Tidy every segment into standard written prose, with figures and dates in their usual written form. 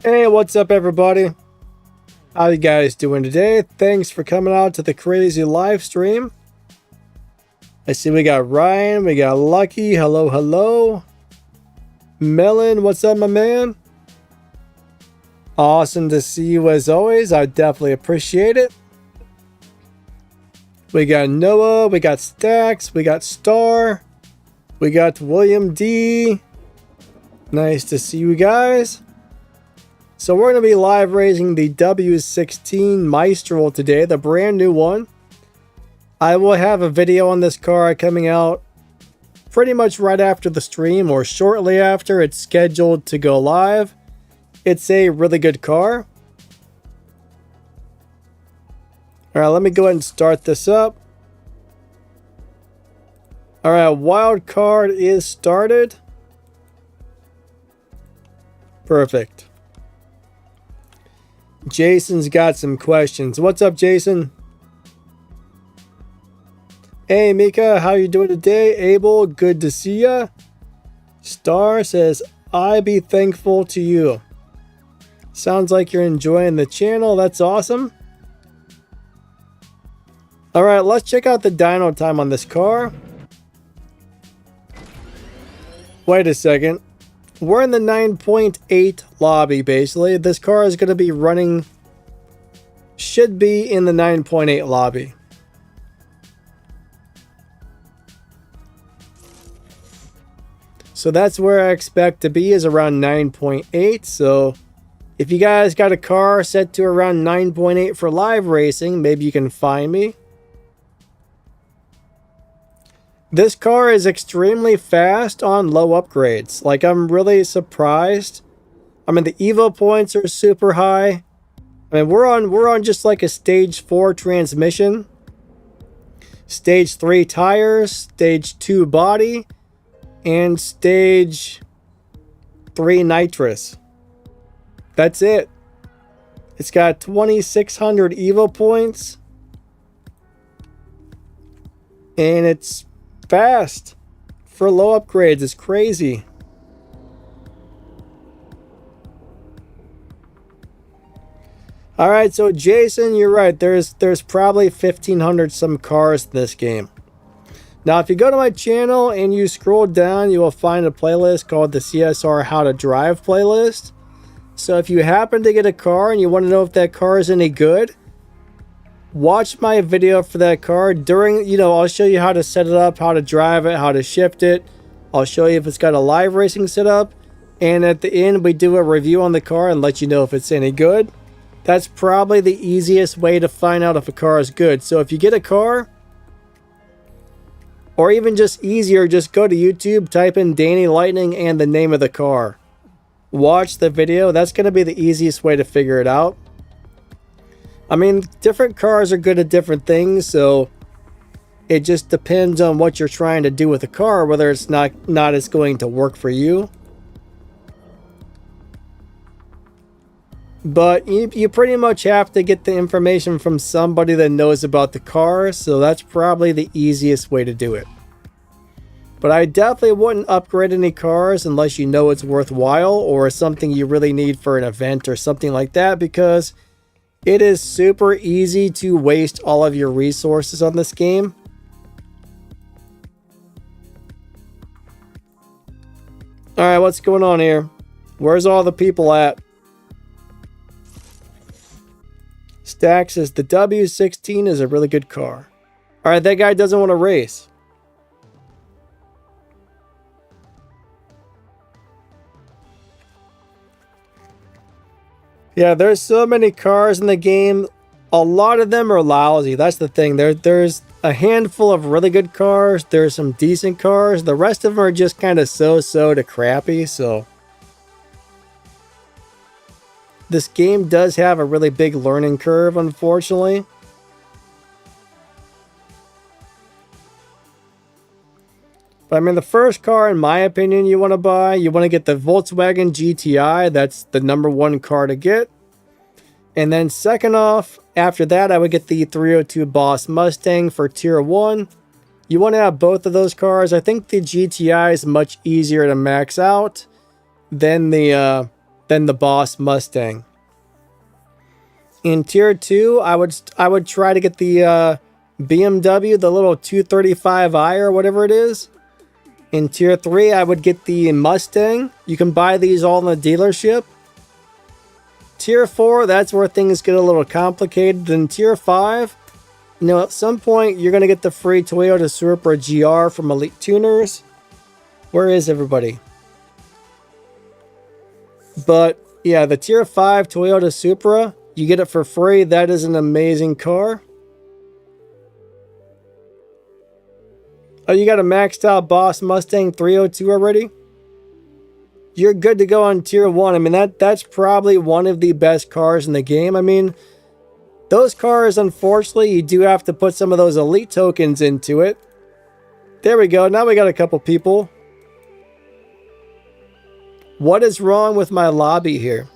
Hey, what's up everybody? How you guys doing today? Thanks for coming out to the crazy live stream. I see we got Ryan, we got Lucky, hello. Melon, what's up my man? Awesome to see you as always, I definitely appreciate it. We got Noah, we got Stacks, we got Star, we got William D. Nice to see you guys. So we're going to be live racing the W16 Maestro today, the brand new one. I will have a video on this car coming out pretty much right after the stream or shortly after. It's scheduled to go live. It's a really good car. All right, let me go ahead and start this up. All right, wild card is started. Perfect. Jason's got some questions. What's up, Jason? Hey, Mika, how you doing today? Abel, good to see ya. Star says, I be thankful to you. Sounds like you're enjoying the channel. That's awesome. All right, let's check out the dyno time on this car. Wait a second. We're in the 9.8 lobby, basically. This car is going to be running, should be in the 9.8 lobby. So that's where I expect to be, is around 9.8. So if you guys got a car set to around 9.8 for live racing, maybe you can find me. This car is extremely fast on low upgrades. Like, I'm really surprised. I mean, the Evo points are super high. I mean, we're on just like a stage 4 transmission, stage 3 tires, stage 2 body, and stage 3 nitrous. That's it. It's got 2,600 Evo points, and it's fast for low upgrades. It's crazy. All right, so Jason, you're right. There's probably 1,500 some cars in this game. Now, if you go to my channel and you scroll down, you will find a playlist called the CSR How to Drive playlist. So if you happen to get a car and you want to know if that car is any good, watch my video for that car. During, I'll show you how to set it up, how to drive it, how to shift it. I'll show you if it's got a live racing setup. And at the end, we do a review on the car and let you know if it's any good. That's probably the easiest way to find out if a car is good. So if you get a car, or even just easier, just go to YouTube, type in Danny Lightning and the name of the car. Watch the video. That's going to be the easiest way to figure it out. I mean, different cars are good at different things, so it just depends on what you're trying to do with the car, whether it's not as going to work for you. But you pretty much have to get the information from somebody that knows about the car, so that's probably the easiest way to do it. But I definitely wouldn't upgrade any cars unless you know it's worthwhile or something you really need for an event or something like that, because it is super easy to waste all of your resources on this game. Alright, what's going on here? Where's all the people at? Stack says the W16 is a really good car. Alright, that guy doesn't want to race. Yeah, there's so many cars in the game. A lot of them are lousy. That's the thing. There's a handful of really good cars. There's some decent cars. The rest of them are just kind of so-so to crappy. So this game does have a really big learning curve, unfortunately. But I mean, the first car, in my opinion, you want to buy, you want to get the Volkswagen GTI. That's the #1 car to get. And then second off, after that, I would get the 302 Boss Mustang for tier 1. You want to have both of those cars. I think the GTI is much easier to max out than the than the Boss Mustang. In tier 2, I would try to get the BMW, the little 235i or whatever it is. In tier 3, I would get the Mustang. You can buy these all in the dealership. Tier 4, that's where things get a little complicated. In tier 5, you know, at some point you're going to get the free Toyota Supra GR from Elite Tuners. Where is everybody? But yeah, the tier 5 Toyota Supra, you get it for free. That is an amazing car. Oh, you got a maxed out Boss Mustang 302 already? You're good to go on tier 1. I mean, that's probably one of the best cars in the game. I mean, those cars, unfortunately, you do have to put some of those elite tokens into it. There we go. Now we got a couple people. What is wrong with my lobby here?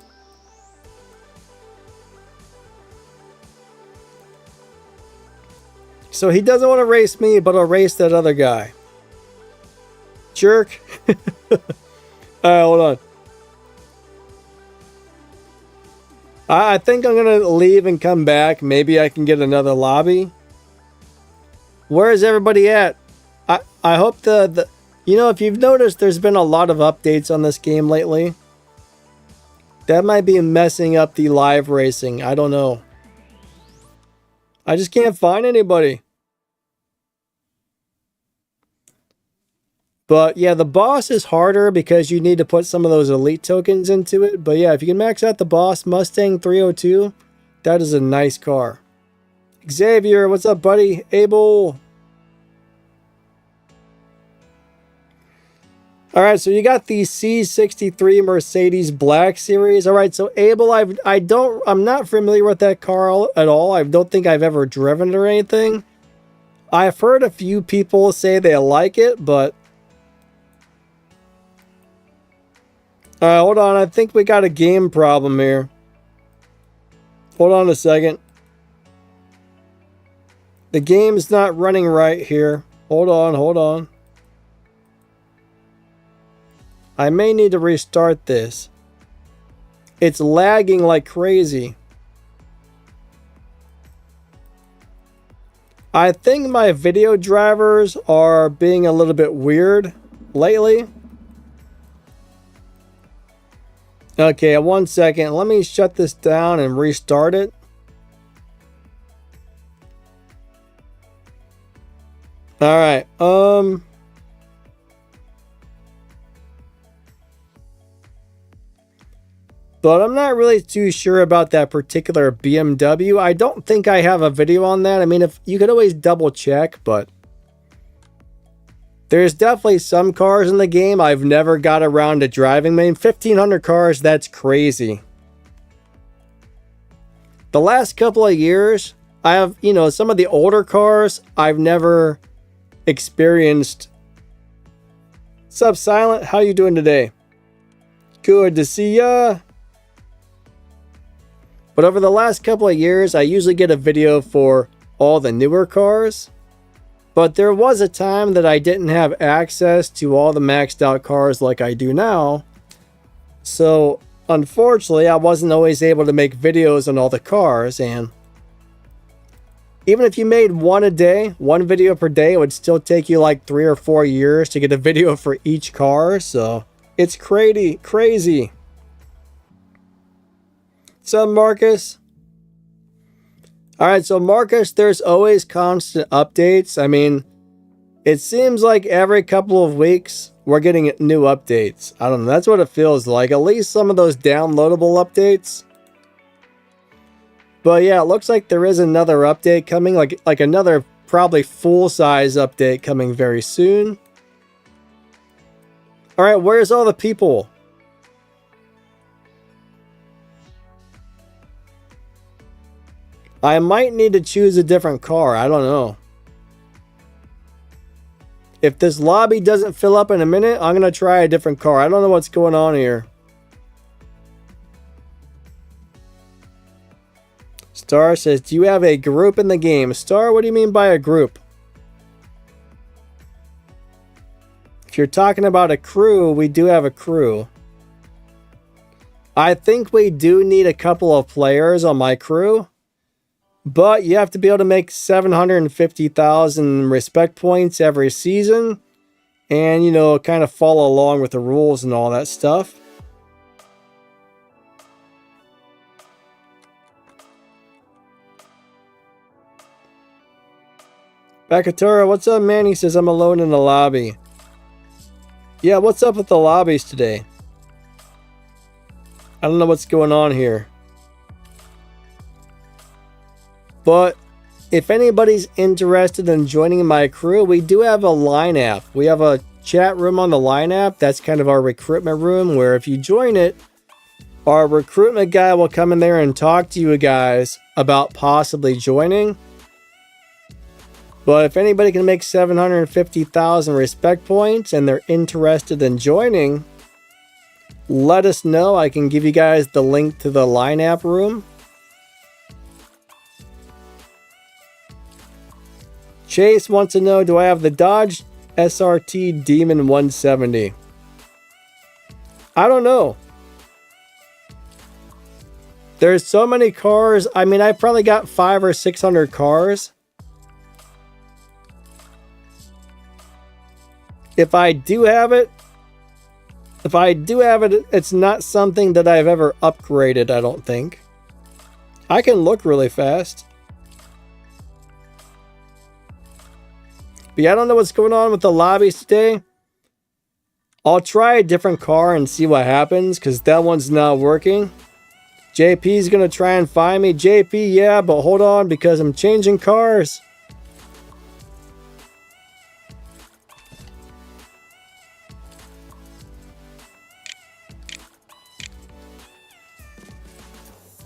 So he doesn't want to race me, but he'll race that other guy. Jerk. Alright, hold on. I think I'm going to leave and come back. Maybe I can get another lobby. Where is everybody at? I hope the you know, if you've noticed, there's been a lot of updates on this game lately. That might be messing up the live racing. I don't know. I just can't find anybody. But yeah, the boss is harder because you need to put some of those elite tokens into it. But yeah, if you can max out the Boss Mustang 302, that is a nice car. Xavier, what's up, buddy? Abel. All right, so you got the C63 Mercedes Black Series. All right, so Abel, I'm not familiar with that car at all. I don't think I've ever driven it or anything. I've heard a few people say they like it, but all right, hold on. I think we got a game problem here. Hold on a second. The game's not running right here. Hold on. I may need to restart this. It's lagging like crazy. I think my video drivers are being a little bit weird lately. Okay, 1 second. Let me shut this down and restart it. All right. But I'm not really too sure about that particular BMW. I don't think I have a video on that. I mean, if you could always double check, but there's definitely some cars in the game I've never got around to driving. I mean, 1,500 cars, that's crazy. The last couple of years, I have, you know, some of the older cars I've never experienced. What's up, Silent? How you doing today? Good to see ya. But over the last couple of years, I usually get a video for all the newer cars. But there was a time that I didn't have access to all the maxed out cars like I do now. So, unfortunately, I wasn't always able to make videos on all the cars. And even if you made one a day, one video per day, it would still take you like 3 or 4 years to get a video for each car. So, it's crazy. What's up, Marcus? Alright, so Marcus, there's always constant updates. I mean, it seems like every couple of weeks we're getting new updates. I don't know, that's what it feels like. At least some of those downloadable updates. But yeah, it looks like there is another update coming, like another probably full-size update coming very soon. Alright, where's all the people? I might need to choose a different car. I don't know. If this lobby doesn't fill up in a minute, I'm going to try a different car. I don't know what's going on here. Star says, do you have a group in the game? Star, what do you mean by a group? If you're talking about a crew, we do have a crew. I think we do need a couple of players on my crew, but you have to be able to make 750,000 respect points every season and, you know, kind of follow along with the rules and all that stuff. Bakatura, what's up, man? He says, I'm alone in the lobby. Yeah, what's up with the lobbies today? I don't know what's going on here. But if anybody's interested in joining my crew, we do have a Line app. We have a chat room on the Line app. That's kind of our recruitment room, where if you join it, our recruitment guy will come in there and talk to you guys about possibly joining. But if anybody can make 750,000 respect points and they're interested in joining, let us know. I can give you guys the link to the Line app room. Chase wants to know, do I have the Dodge SRT Demon 170? I don't know. There's so many cars. I mean, I probably got 500 or 600 cars. If I do have it, it's not something that I've ever upgraded, I don't think. I can look really fast. But yeah, I don't know what's going on with the lobbies today. I'll try a different car and see what happens, because that one's not working. JP's going to try and find me. JP, yeah, but hold on, because I'm changing cars.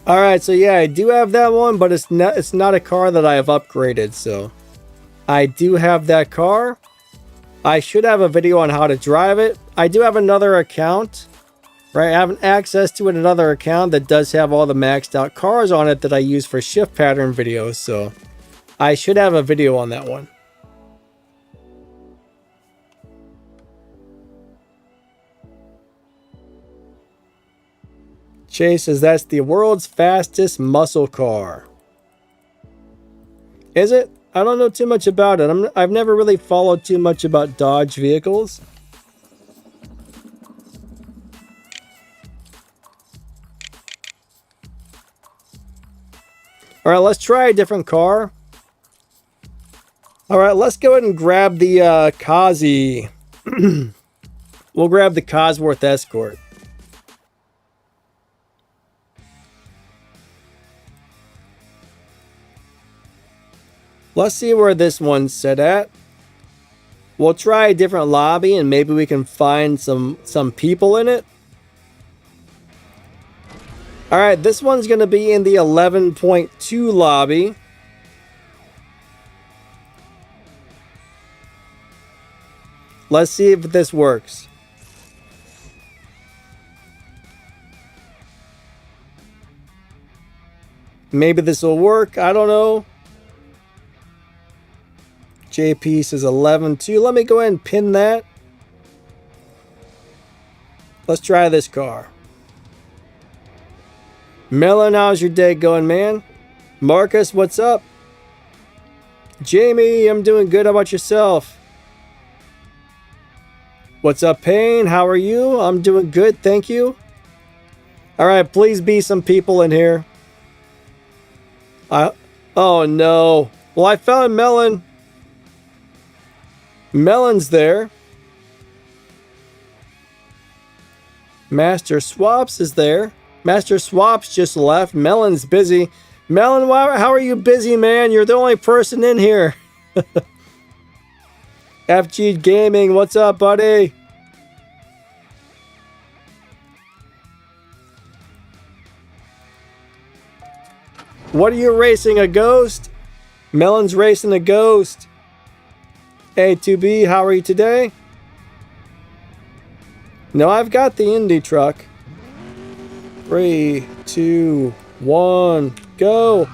Alright, so yeah, I do have that one, but it's not a car that I have upgraded, so I do have that car. I should have a video on how to drive it. I do have another account, right? I have access to another account that does have all the maxed out cars on it that I use for shift pattern videos, so I should have a video on that one. Chase says that's the world's fastest muscle car. Is it? I don't know too much about it. I've never really followed too much about Dodge vehicles. All right, let's try a different car. All right, let's go ahead and grab the Kazi. We'll grab the Cosworth Escort. Let's see where this one's set at. We'll try a different lobby and maybe we can find some people in it. Alright, this one's going to be in the 11.2 lobby. Let's see if this works. Maybe this will work. I don't know. JP says 11.2. Let me go ahead and pin that. Let's try this car. Melon, how's your day going, man? Marcus, what's up? Jamie, I'm doing good. How about yourself? What's up, Payne? How are you? I'm doing good, thank you. Alright, please be some people in here. Oh no. Well, I found Melon. Melon's there. Master Swaps is there. Master Swaps just left. Melon's busy. Melon, how are you busy, man? You're the only person in here. FG Gaming, what's up, buddy? What are you racing, a ghost? Melon's racing a ghost. A2B, how are you today? No, I've got the Indy truck. 3, 2, 1, go.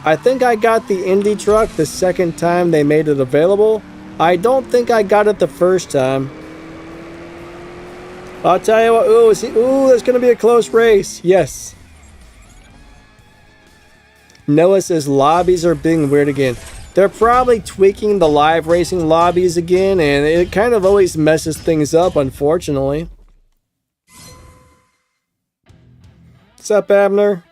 I think I got the Indy truck the second time they made it available. I don't think I got it the first time. I'll tell you what. Ooh, see, ooh, there's going to be a close race. Yes. Noah says lobbies are being weird again. They're probably tweaking the live racing lobbies again, and it kind of always messes things up, unfortunately. What's up, Abner?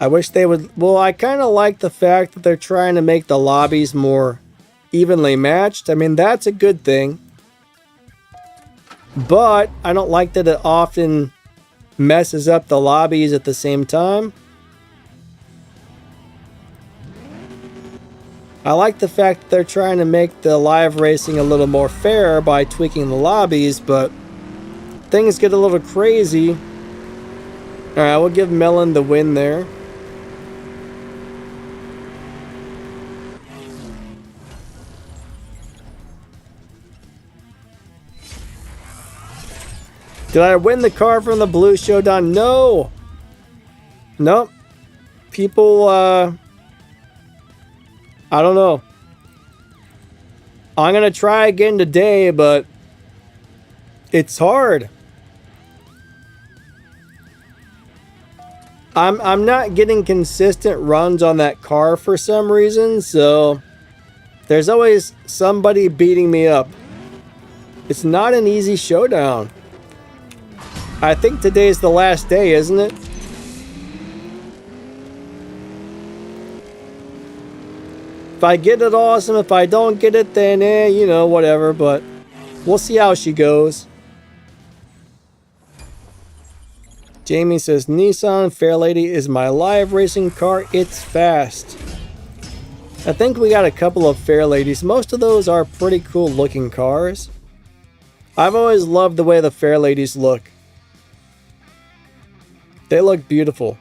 I wish they would... Well, I kind of like the fact that they're trying to make the lobbies more evenly matched. I mean, that's a good thing. But I don't like that it often messes up the lobbies at the same time. I like the fact that they're trying to make the live racing a little more fair by tweaking the lobbies, but things get a little crazy. Alright, we'll give Melon the win there. Did I win the car from the Blue Showdown? No! Nope. People, I don't know. I'm gonna try again today, but it's hard. I'm not getting consistent runs on that car for some reason, so there's always somebody beating me up. It's not an easy showdown. I think today's the last day, isn't it? If I get it, awesome. If I don't get it, then you know, whatever. But we'll see how she goes. Jamie says, Nissan Fairlady is my live racing car. It's fast. I think we got a couple of Fairladies. Most of those are pretty cool looking cars. I've always loved the way the Fairladies look. They look beautiful.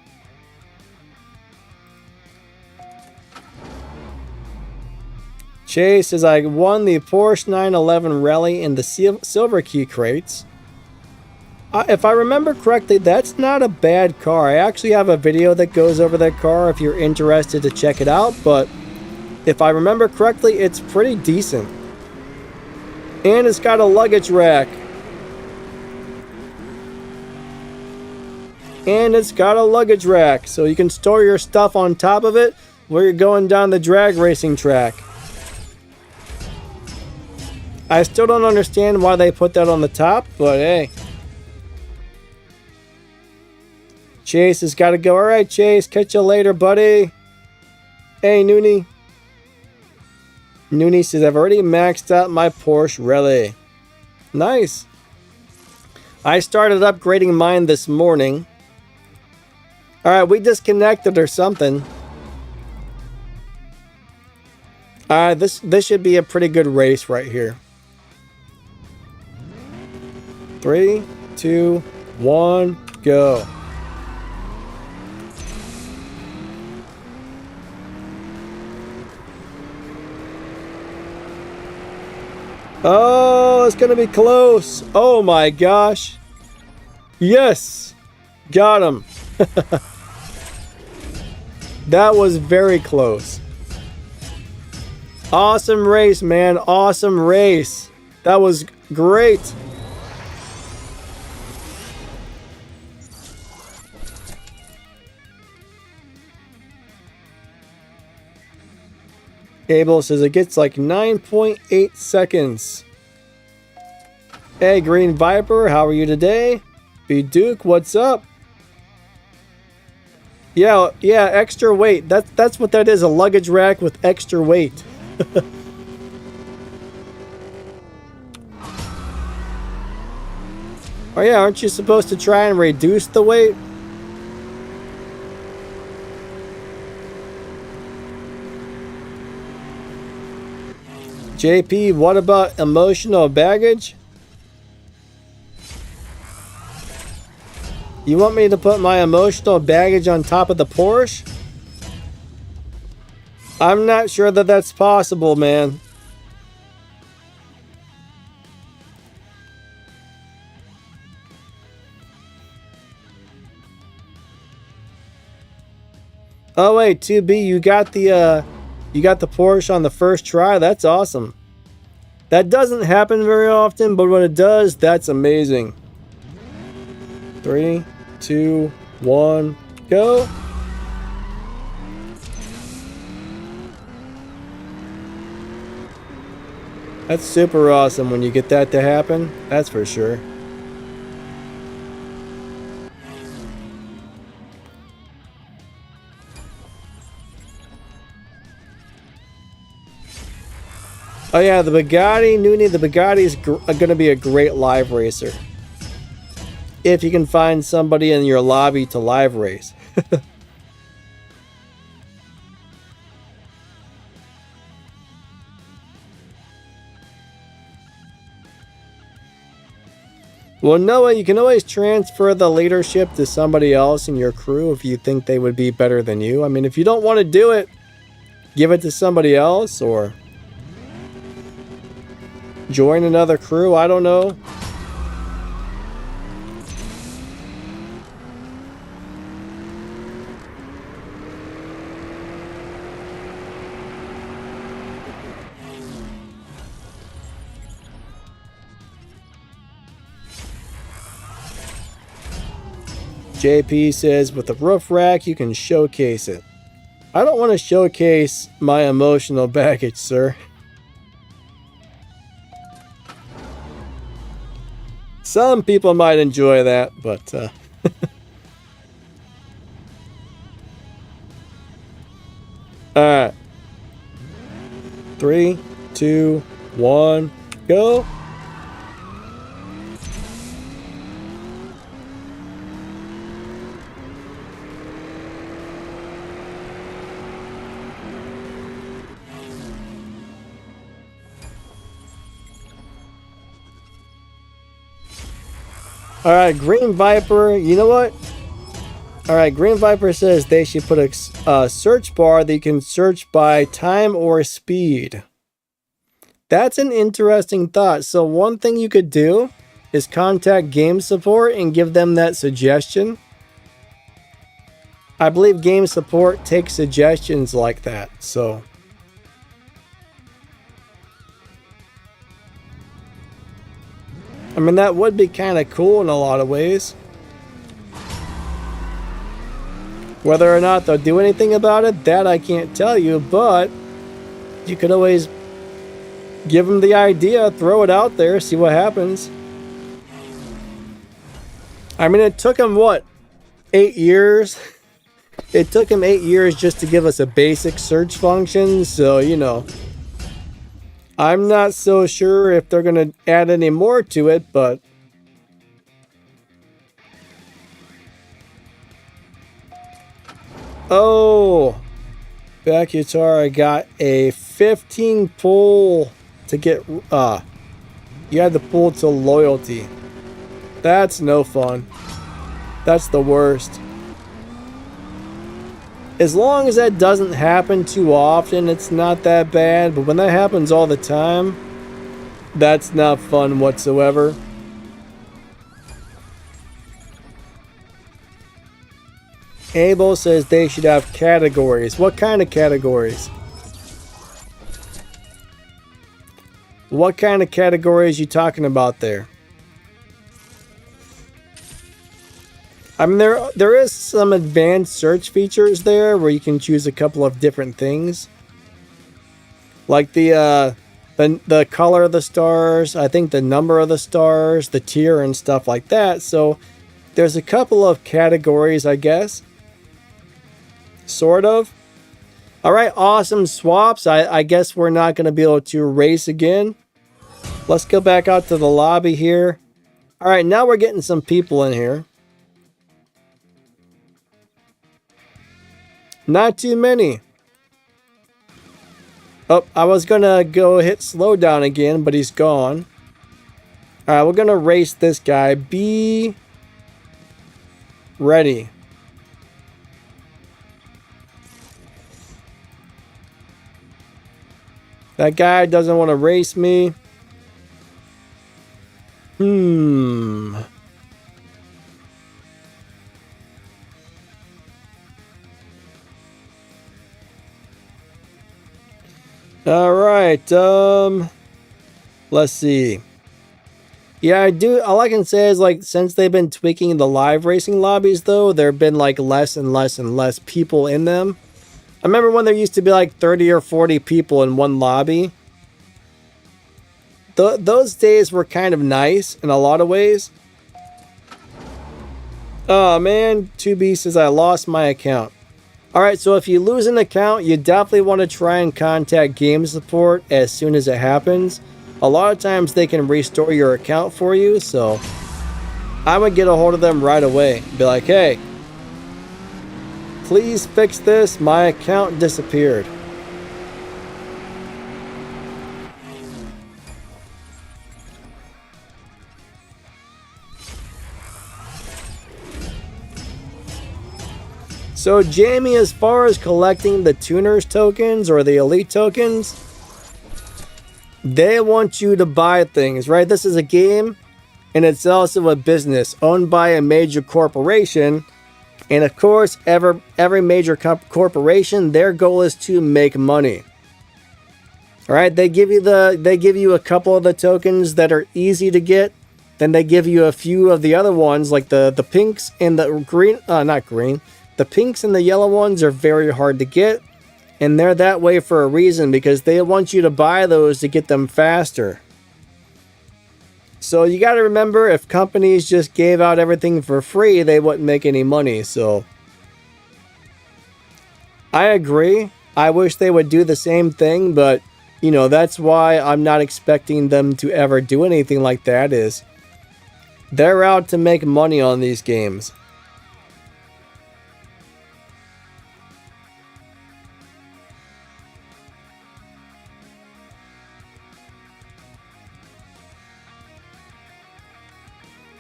Chase says, I won the Porsche 911 Rally in the silver key crates. If I remember correctly, that's not a bad car. I actually have a video that goes over that car if you're interested to check it out. But if I remember correctly, it's pretty decent. And it's got a luggage rack. And it's got a luggage rack, so you can store your stuff on top of it where you're going down the drag racing track. I still don't understand why they put that on the top, but hey. Chase has got to go. Alright, Chase, catch you later, buddy. Hey, Noonie. Noonie says, I've already maxed out my Porsche Rally. Nice. I started upgrading mine this morning. Alright, we disconnected or something. Alright, this should be a pretty good race right here. 3, 2, 1, go. Oh, it's gonna be close. Oh my gosh. Yes. Got him. That was very close. Awesome race, man. Awesome race. That was great. Abel says it gets like 9.8 seconds. Hey, Green Viper, how are you today? B Duke, what's up? Yeah, extra weight. That's what that is, a luggage rack with extra weight. Oh yeah, aren't you supposed to try and reduce the weight? JP, what about emotional baggage? You want me to put my emotional baggage on top of the Porsche? I'm not sure that that's possible, man. Oh wait, 2B, you got the You got the Porsche on the first try. That's awesome. That doesn't happen very often, but when it does, that's amazing. 3, 2, 1, go. That's super awesome when you get that to happen. That's for sure. Oh yeah, the Bugatti, Noonie, the Bugatti is going to be a great live racer. If you can find somebody in your lobby to live race. Well, Noah, you can always transfer the leadership to somebody else in your crew if you think they would be better than you. I mean, if you don't want to do it, give it to somebody else or join another crew. I don't know. JP says, with the roof rack, you can showcase it. I don't want to showcase my emotional baggage, sir. Some people might enjoy that, but... Alright. 3, 2, 1, go! Alright, Green Viper, you know what? Alright, Green Viper says they should put a search bar that you can search by time or speed. That's an interesting thought. So one thing you could do is contact game support and give them that suggestion. I believe game support takes suggestions like that, so... I mean, that would be kind of cool in a lot of ways. Whether or not they'll do anything about it, that I can't tell you, but you could always give them the idea, throw it out there, see what happens. I mean, it took them, what, 8 years? It took them 8 years just to give us a basic search function, so, you know. I'm not so sure if they're going to add any more to it, but... Oh! Bakutar, I got a 15 pull to get... You had to pull to loyalty. That's no fun. That's the worst. As long as that doesn't happen too often, it's not that bad. But when that happens all the time, that's not fun whatsoever. Abel says they should have categories. What kind of categories? What kind of categories are you talking about there? I mean, there is some advanced search features there where you can choose a couple of different things, like the color of the stars, I think the number of the stars, the tier, and stuff like that. So there's a couple of categories, I guess, sort of. All right, awesome swaps. I guess we're not going to be able to race again. Let's go back out to the lobby here. All right, now we're getting some people in here. Not too many. Oh, I was gonna go hit slow down again, but he's gone. Alright, we're gonna race this guy. Be ready. That guy doesn't want to race me. All right. Let's see. Yeah, I do. All I can say is, like, since they've been tweaking the live racing lobbies, though, there have been like less and less and less people in them. I remember when there used to be like 30 or 40 people in one lobby. Those days were kind of nice in a lot of ways. Oh man, 2B says I lost my account. Alright, so if you lose an account, you definitely want to try and contact game support as soon as it happens. A lot of times they can restore your account for you, so I would get a hold of them right away. Be like, hey, please fix this, my account disappeared. So Jamie, as far as collecting the tuners tokens or the elite tokens, they want you to buy things, right? This is a game and it's also a business owned by a major corporation. And of course, every major corporation, their goal is to make money. All right, they give you a couple of the tokens that are easy to get. Then they give you a few of the other ones, like the pinks and the green, not green. The pinks and the yellow ones are very hard to get, and they're that way for a reason, because they want you to buy those to get them faster. So you got to remember, if companies just gave out everything for free, they wouldn't make any money. So I agree. I wish they would do the same thing, but you know, that's why I'm not expecting them to ever do anything like that. Is they're out to make money on these games.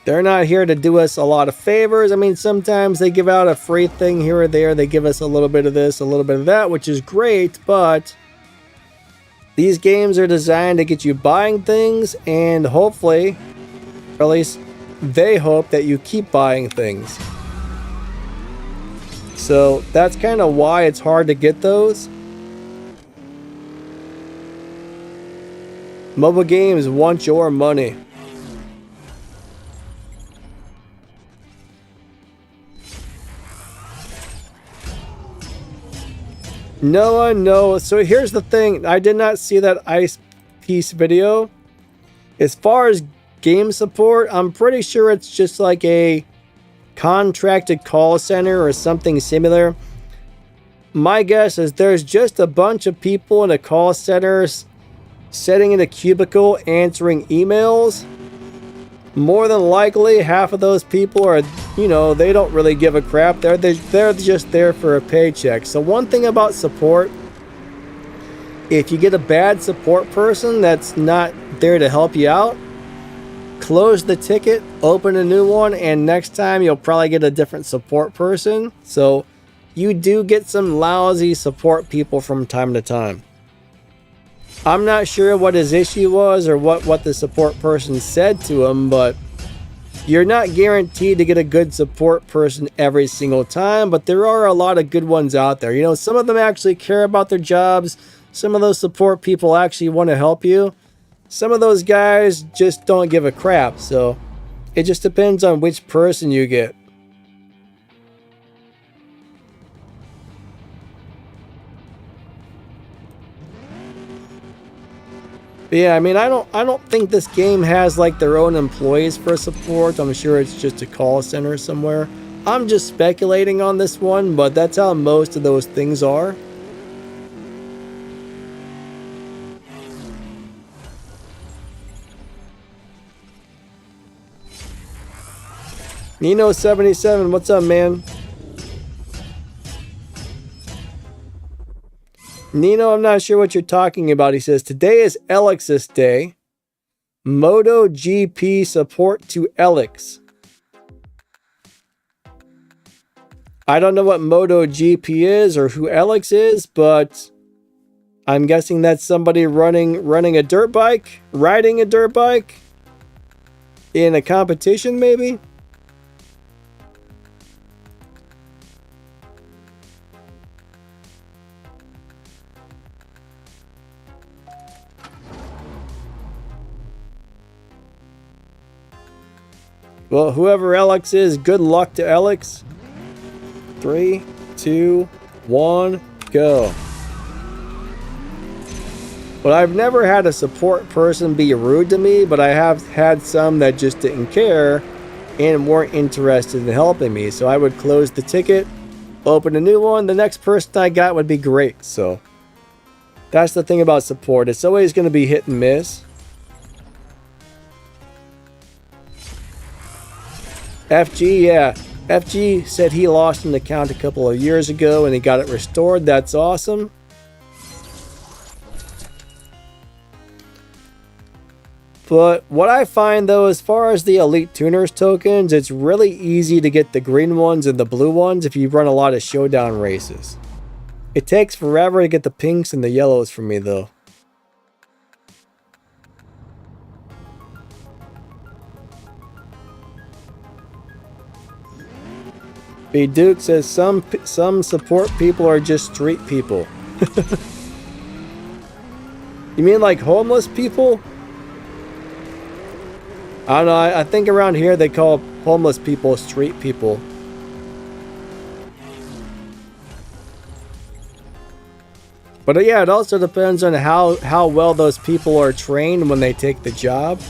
They're not here to do us a lot of favors. I mean, sometimes they give out a free thing here or there. They give us a little bit of this, a little bit of that, which is great, but these games are designed to get you buying things, and hopefully, or at least they hope that you keep buying things. So that's kind of why it's hard to get those. Mobile games want your money. Noah, no. So here's the thing. I did not see that ice piece video. As far as game support, I'm pretty sure it's just like a contracted call center or something similar. My guess is there's just a bunch of people in a call center sitting in a cubicle answering emails. More than likely, half of those people are, you know, they don't really give a crap. They're just there for a paycheck. So one thing about support, if you get a bad support person that's not there to help you out, close the ticket, open a new one, and next time you'll probably get a different support person. So you do get some lousy support people from time to time. I'm not sure what his issue was or what the support person said to him, but you're not guaranteed to get a good support person every single time, but there are a lot of good ones out there. You know, some of them actually care about their jobs. Some of those support people actually want to help you. Some of those guys just don't give a crap, so it just depends on which person you get. But yeah, I mean, I don't think this game has like their own employees for support. I'm sure it's just a call center somewhere. I'm just speculating on this one, but that's how most of those things are. Nino77, what's up, man? Nino, I'm not sure what you're talking about. He says, today is Elix's day. MotoGP support to Elix. I don't know what MotoGP is or who Elix is, but I'm guessing that's somebody running a dirt bike, riding a dirt bike in a competition, maybe? Well, whoever Alex is, good luck to Alex. 3, 2, 1, go. But I've never had a support person be rude to me, but I have had some that just didn't care and weren't interested in helping me. So I would close the ticket, open a new one. The next person I got would be great. So that's the thing about support. It's always going to be hit and miss. FG, yeah. FG said he lost an account a couple of years ago and he got it restored. That's awesome. But what I find though, as far as the Elite Tuners tokens, it's really easy to get the green ones and the blue ones if you run a lot of showdown races. It takes forever to get the pinks and the yellows for me though. B Duke says some support people are just street people. You mean like homeless people? I don't know, I think around here they call homeless people street people. But yeah, it also depends on how well those people are trained when they take the job.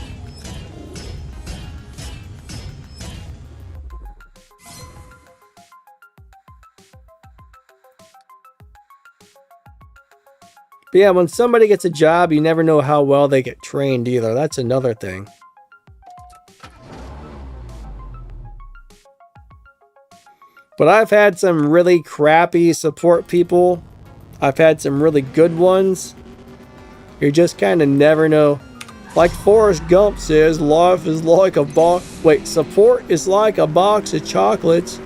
But yeah, when somebody gets a job, you never know how well they get trained either. That's another thing. But I've had some really crappy support people. I've had some really good ones. You just kind of never know. Like Forrest Gump says, life is like a box. Wait, support is like a box of chocolates.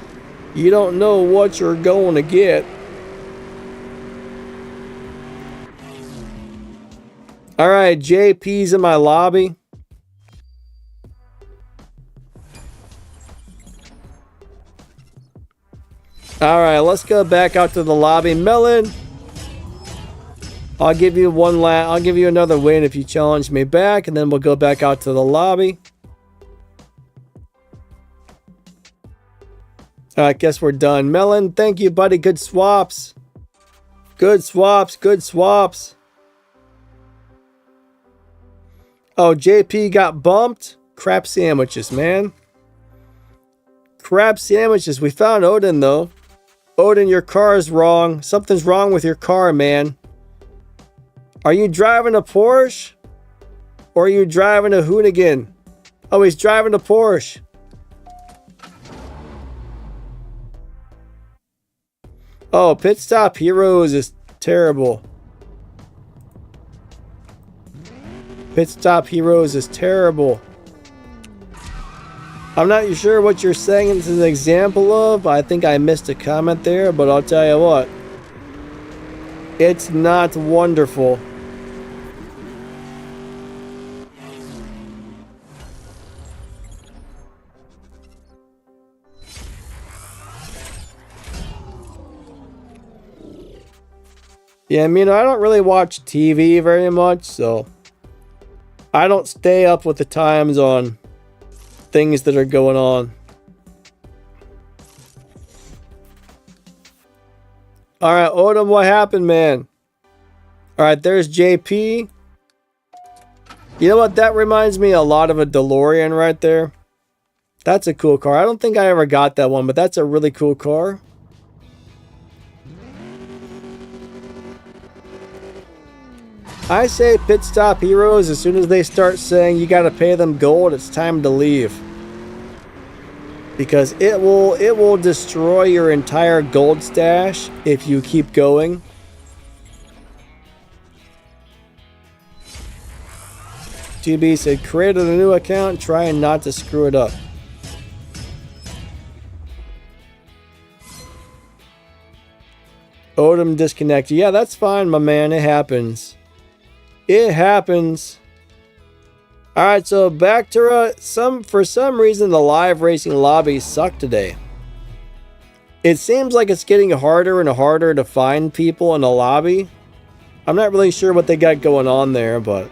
You don't know what you're going to get. Alright, JP's in my lobby. Alright, let's go back out to the lobby. Melon, I'll give you I'll give you another win if you challenge me back, and then we'll go back out to the lobby. Alright, guess we're done. Melon, thank you, buddy. Good swaps. Good swaps, good swaps. Oh, JP got bumped? Crap sandwiches, man. Crab sandwiches. We found Odin, though. Odin, your car is wrong. Something's wrong with your car, man. Are you driving a Porsche? Or are you driving a Hoonigan? Oh, he's driving a Porsche. Oh, Pit Stop Heroes is terrible. Pit Stop Heroes is terrible. I'm not sure what you're saying this is an example of. I think I missed a comment there, but I'll tell you what. It's not wonderful. Yeah, I mean, I don't really watch TV very much, so I don't stay up with the times on things that are going on. Alright, Odom, what happened, man? Alright, there's JP. You know what? That reminds me a lot of a DeLorean right there. That's a cool car. I don't think I ever got that one, but that's a really cool car. I say Pit Stop Heroes, as soon as they start saying you gotta pay them gold, it's time to leave. Because it will destroy your entire gold stash if you keep going. GB said, created a new account, trying not to screw it up. Odom disconnected. Yeah, that's fine, my man. It happens. It happens. Alright, so back to for some reason the live racing lobbies suck today. It seems like it's getting harder and harder to find people in the lobby. I'm not really sure what they got going on there, but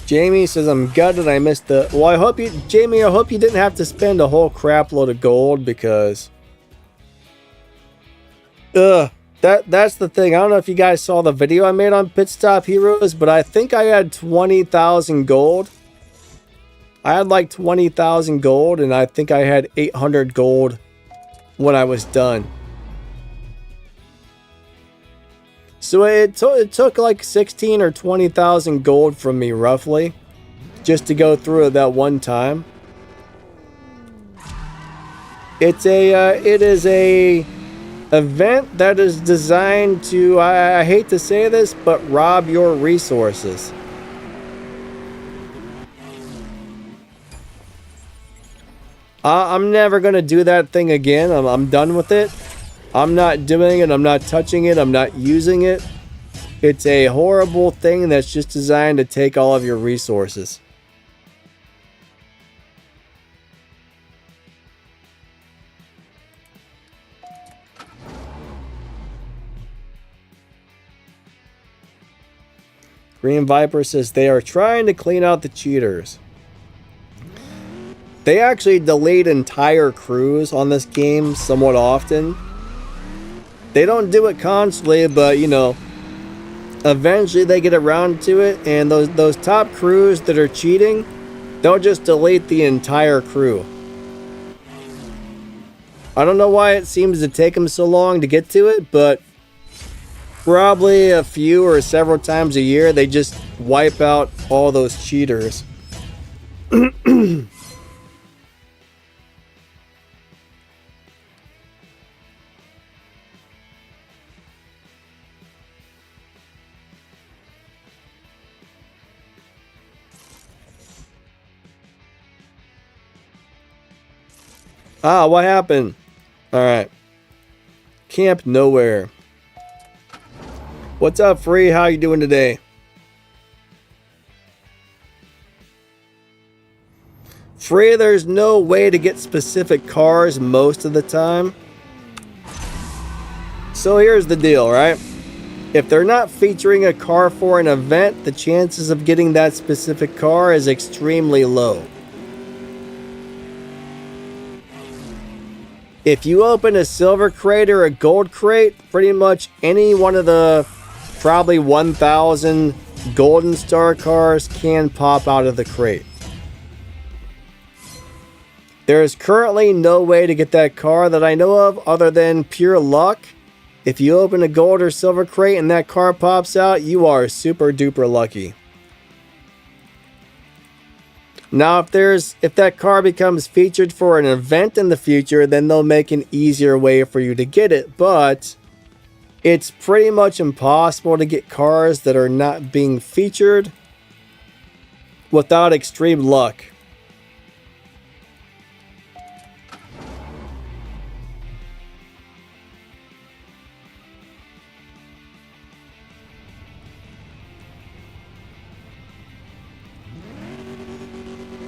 Jamie says, I'm gutted I missed the... Well, I hope you... Jamie, I hope you didn't have to spend a whole crap load of gold because... That's the thing. I don't know if you guys saw the video I made on Pit Stop Heroes, but I think I had 20,000 gold. I had like 20,000 gold, and I think I had 800 gold when I was done. So it took like 16 or 20,000 gold from me, roughly, just to go through it that one time. It is a event that is designed to, I hate to say this, but rob your resources. I'm never going to do that thing again. I'm done with it. I'm not doing it. I'm not touching it. I'm not using it. It's a horrible thing that's just designed to take all of your resources. Green Viper says they are trying to clean out the cheaters. They actually delete entire crews on this game somewhat often. They don't do it constantly, but you know, eventually they get around to it, and those top crews that are cheating, they'll just delete the entire crew. I don't know why it seems to take them so long to get to it, but probably a few or several times a year they just wipe out all those cheaters. Ah, what happened? Alright. Camp nowhere. What's up, Free? How you doing today? Free, there's no way to get specific cars most of the time. So here's the deal, right? If they're not featuring a car for an event, the chances of getting that specific car is extremely low. If you open a silver crate or a gold crate, pretty much any one of the probably 1,000 golden star cars can pop out of the crate. There is currently no way to get that car that I know of other than pure luck. If you open a gold or silver crate and that car pops out, you are super duper lucky. Now, if that car becomes featured for an event in the future, then they'll make an easier way for you to get it. But it's pretty much impossible to get cars that are not being featured without extreme luck.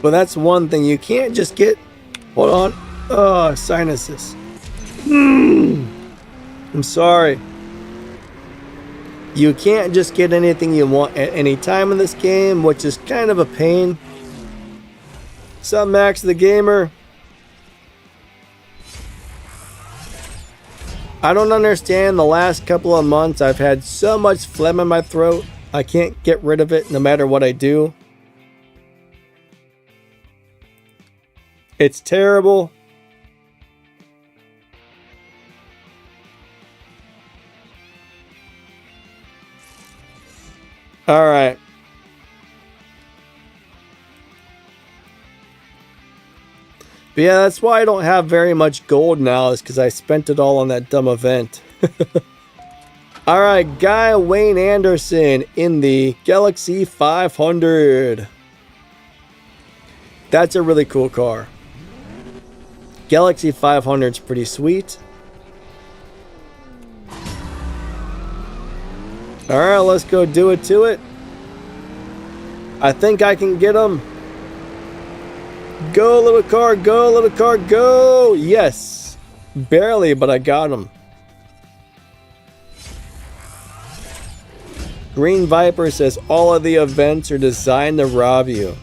But that's one thing. You can't just get... Hold on. Oh, sinuses. I'm sorry. You can't just get anything you want at any time in this game, which is kind of a pain. What's up, MaxTheGamer? I don't understand. The last couple of months, I've had so much phlegm in my throat. I can't get rid of it no matter what I do. It's terrible. All right. But yeah, that's why I don't have very much gold now, is because I spent it all on that dumb event. All right, Guy Wayne Anderson in the Galaxy 500. That's a really cool car. Galaxy 500 is pretty sweet. Alright, let's go do it to it. I think I can get him. Go, little car, go, little car, go! Yes! Barely, but I got him. Green Viper says all of the events are designed to rob you.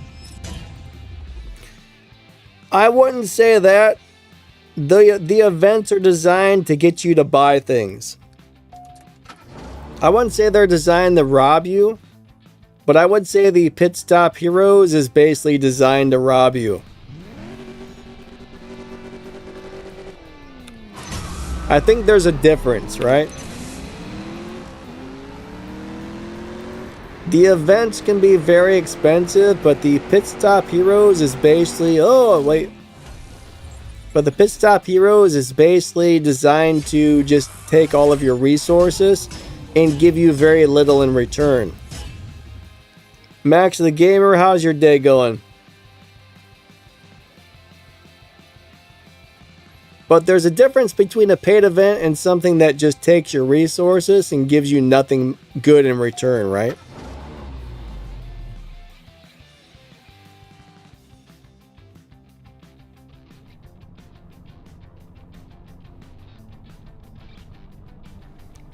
I wouldn't say that. The events are designed to get you to buy things. I wouldn't say they're designed to rob you, but I would say the Pit Stop Heroes is basically designed to rob you. I think there's a difference, right? The events can be very expensive, but the Pit Stop Heroes is basically... Oh, wait. But the Pit Stop Heroes is basically designed to just take all of your resources and give you very little in return. Max the Gamer, how's your day going? But there's a difference between a paid event and something that just takes your resources and gives you nothing good in return, right?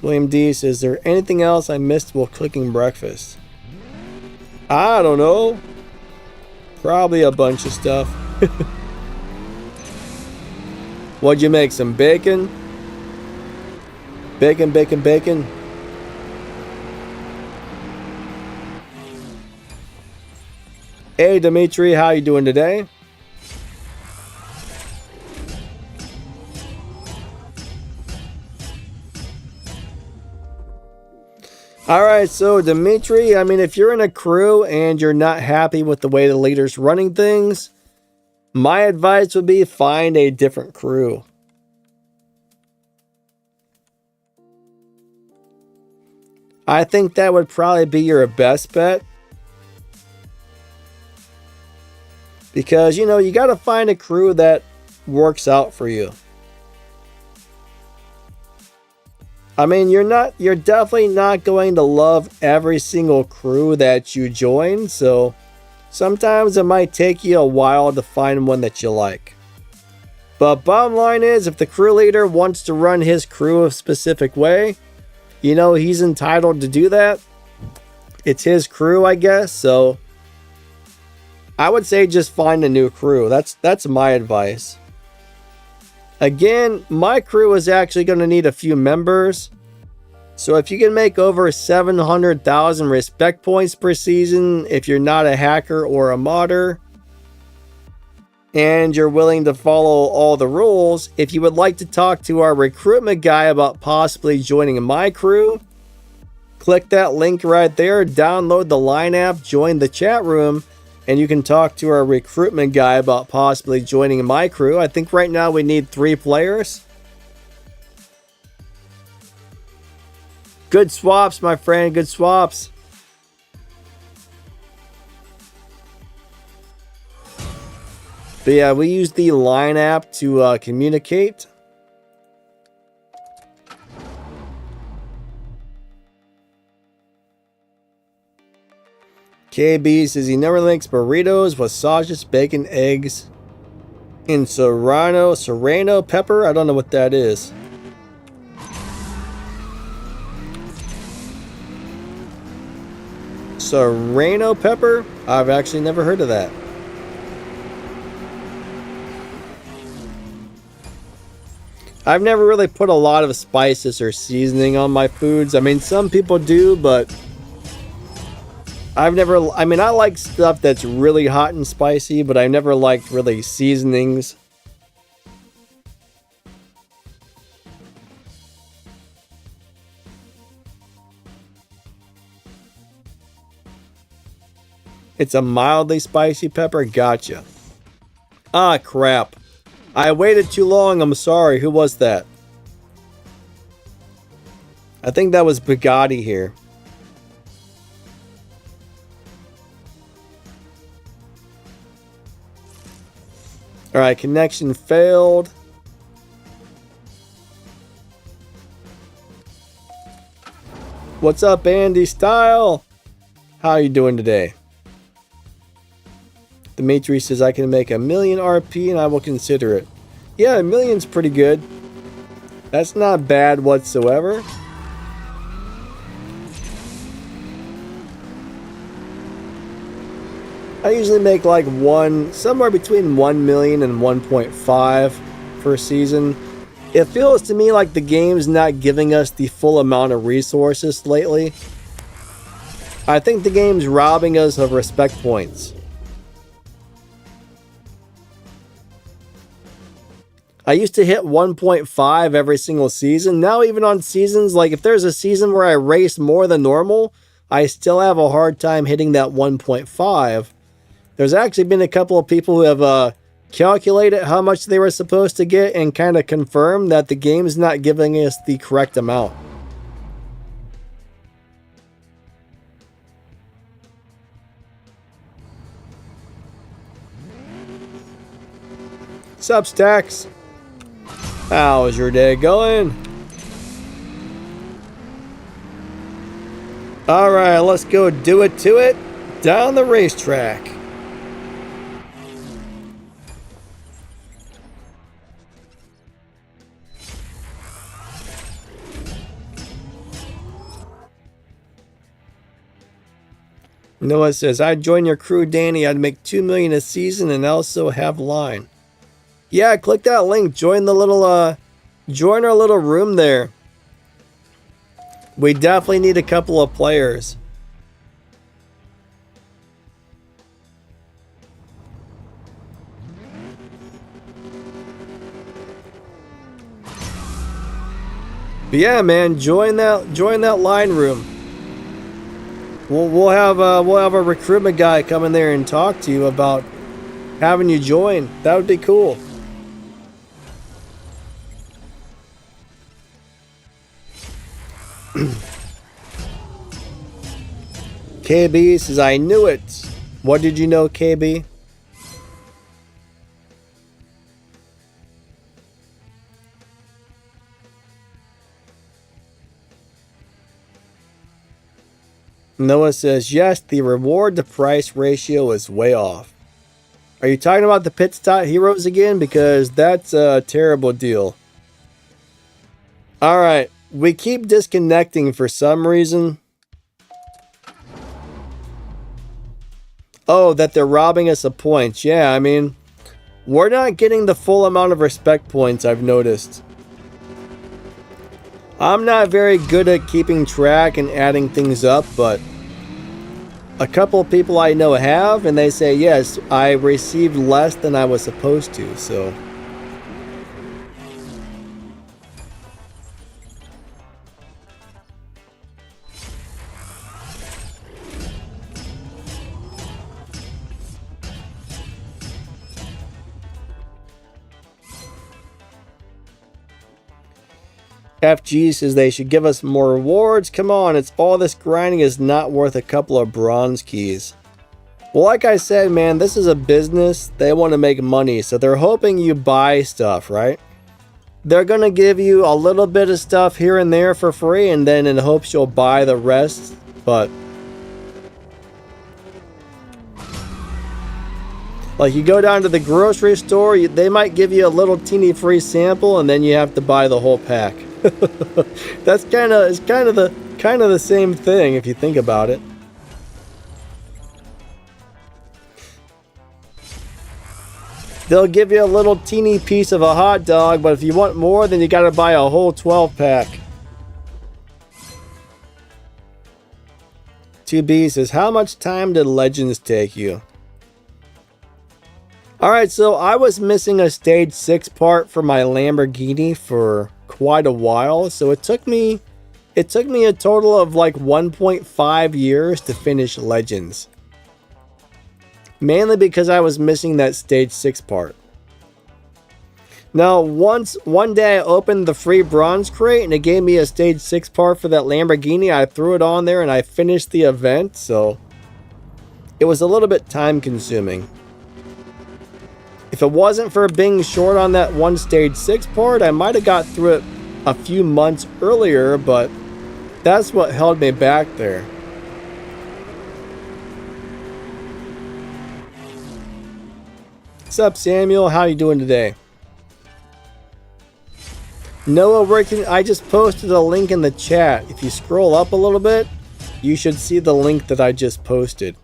William D says, is there anything else I missed while cooking breakfast? I don't know. Probably a bunch of stuff. What'd you make? Some bacon? Bacon, bacon, bacon. Hey, Dimitri, how you doing today? Alright, so Dimitri, I mean, if you're in a crew and you're not happy with the way the leader's running things, my advice would be find a different crew. I think that would probably be your best bet. Because, you know, you got to find a crew that works out for you. I mean, you're definitely not going to love every single crew that you join, so sometimes it might take you a while to find one that you like. But bottom line is, if the crew leader wants to run his crew a specific way, you know, he's entitled to do that. It's his crew, I guess, so I would say just find a new crew. That's my advice. Again, my crew is actually going to need a few members. So if you can make over 700,000 respect points per season, if you're not a hacker or a modder, and you're willing to follow all the rules, if you would like to talk to our recruitment guy about possibly joining my crew, click that link right there, download the Line app, join the chat room, and you can talk to our recruitment guy about possibly joining my crew. I think right now we need 3 players. Good swaps, my friend. Good swaps. But yeah, we use the Line app to communicate. KB says he never likes burritos with sausage, bacon, eggs, and serrano pepper. I don't know what that is. Serrano pepper? I've actually never heard of that. I've never really put a lot of spices or seasoning on my foods. I mean, some people do, but I like stuff that's really hot and spicy, but I've never liked really seasonings. It's a mildly spicy pepper. Gotcha. Ah, crap. I waited too long. I'm sorry. Who was that? I think that was Bugatti here. Alright, connection failed. What's up, Andy Style? How are you doing today? Dimitri says I can make 1 million RP and I will consider it. Yeah, 1 million's pretty good. That's not bad whatsoever. I usually make like somewhere between 1 million and 1.5 per season. It feels to me like the game's not giving us the full amount of resources lately. I think the game's robbing us of respect points. I used to hit 1.5 every single season. Now even on seasons, like if there's a season where I race more than normal, I still have a hard time hitting that 1.5. There's actually been a couple of people who have calculated how much they were supposed to get and kind of confirmed that the game's not giving us the correct amount. Sup, Stacks? How's your day going? Alright, let's go do it to it down the racetrack. Noah says, I'd join your crew, Danny. I'd make 2 million a season and also have line. Yeah, click that link. Join the little, join our little room there. We definitely need a couple of players. But yeah, man, join that line room. We'll have a recruitment guy come in there and talk to you about having you join. That would be cool. KB says, I knew it. What did you know, KB? Noah says, yes, the reward to price ratio is way off. Are you talking about the pit stop heroes again? Because that's a terrible deal. Alright, we keep disconnecting for some reason. Oh, that they're robbing us of points. Yeah, I mean, we're not getting the full amount of respect points, I've noticed. I'm not very good at keeping track and adding things up, but a couple of people I know have, and they say, yes, I received less than I was supposed to, so. FG says they should give us more rewards. Come on, it's all this grinding is not worth a couple of bronze keys. Well, like I said, man, this is a business. They want to make money, so they're hoping you buy stuff, right? They're going to give you a little bit of stuff here and there for free, and then in hopes you'll buy the rest, but like you go down to the grocery store, they might give you a little teeny free sample, and then you have to buy the whole pack. That's kind of the same thing if you think about it. They'll give you a little teeny piece of a hot dog, but if you want more, then you got to buy a whole 12-pack. 2B says, how much time did Legends take you? Alright, so I was missing a stage 6 part for my Lamborghini for quite a while, so it took me a total of like 1.5 years to finish Legends. Mainly because I was missing that stage 6 part. Now, one day I opened the free bronze crate and it gave me a stage 6 part for that Lamborghini. I threw it on there and I finished the event, so it was a little bit time consuming. If it wasn't for being short on that one stage 6 part, I might have got through it a few months earlier, but that's what held me back there. What's up, Samuel? How you doing today? Noah, I just posted a link in the chat. If you scroll up a little bit, you should see the link that I just posted.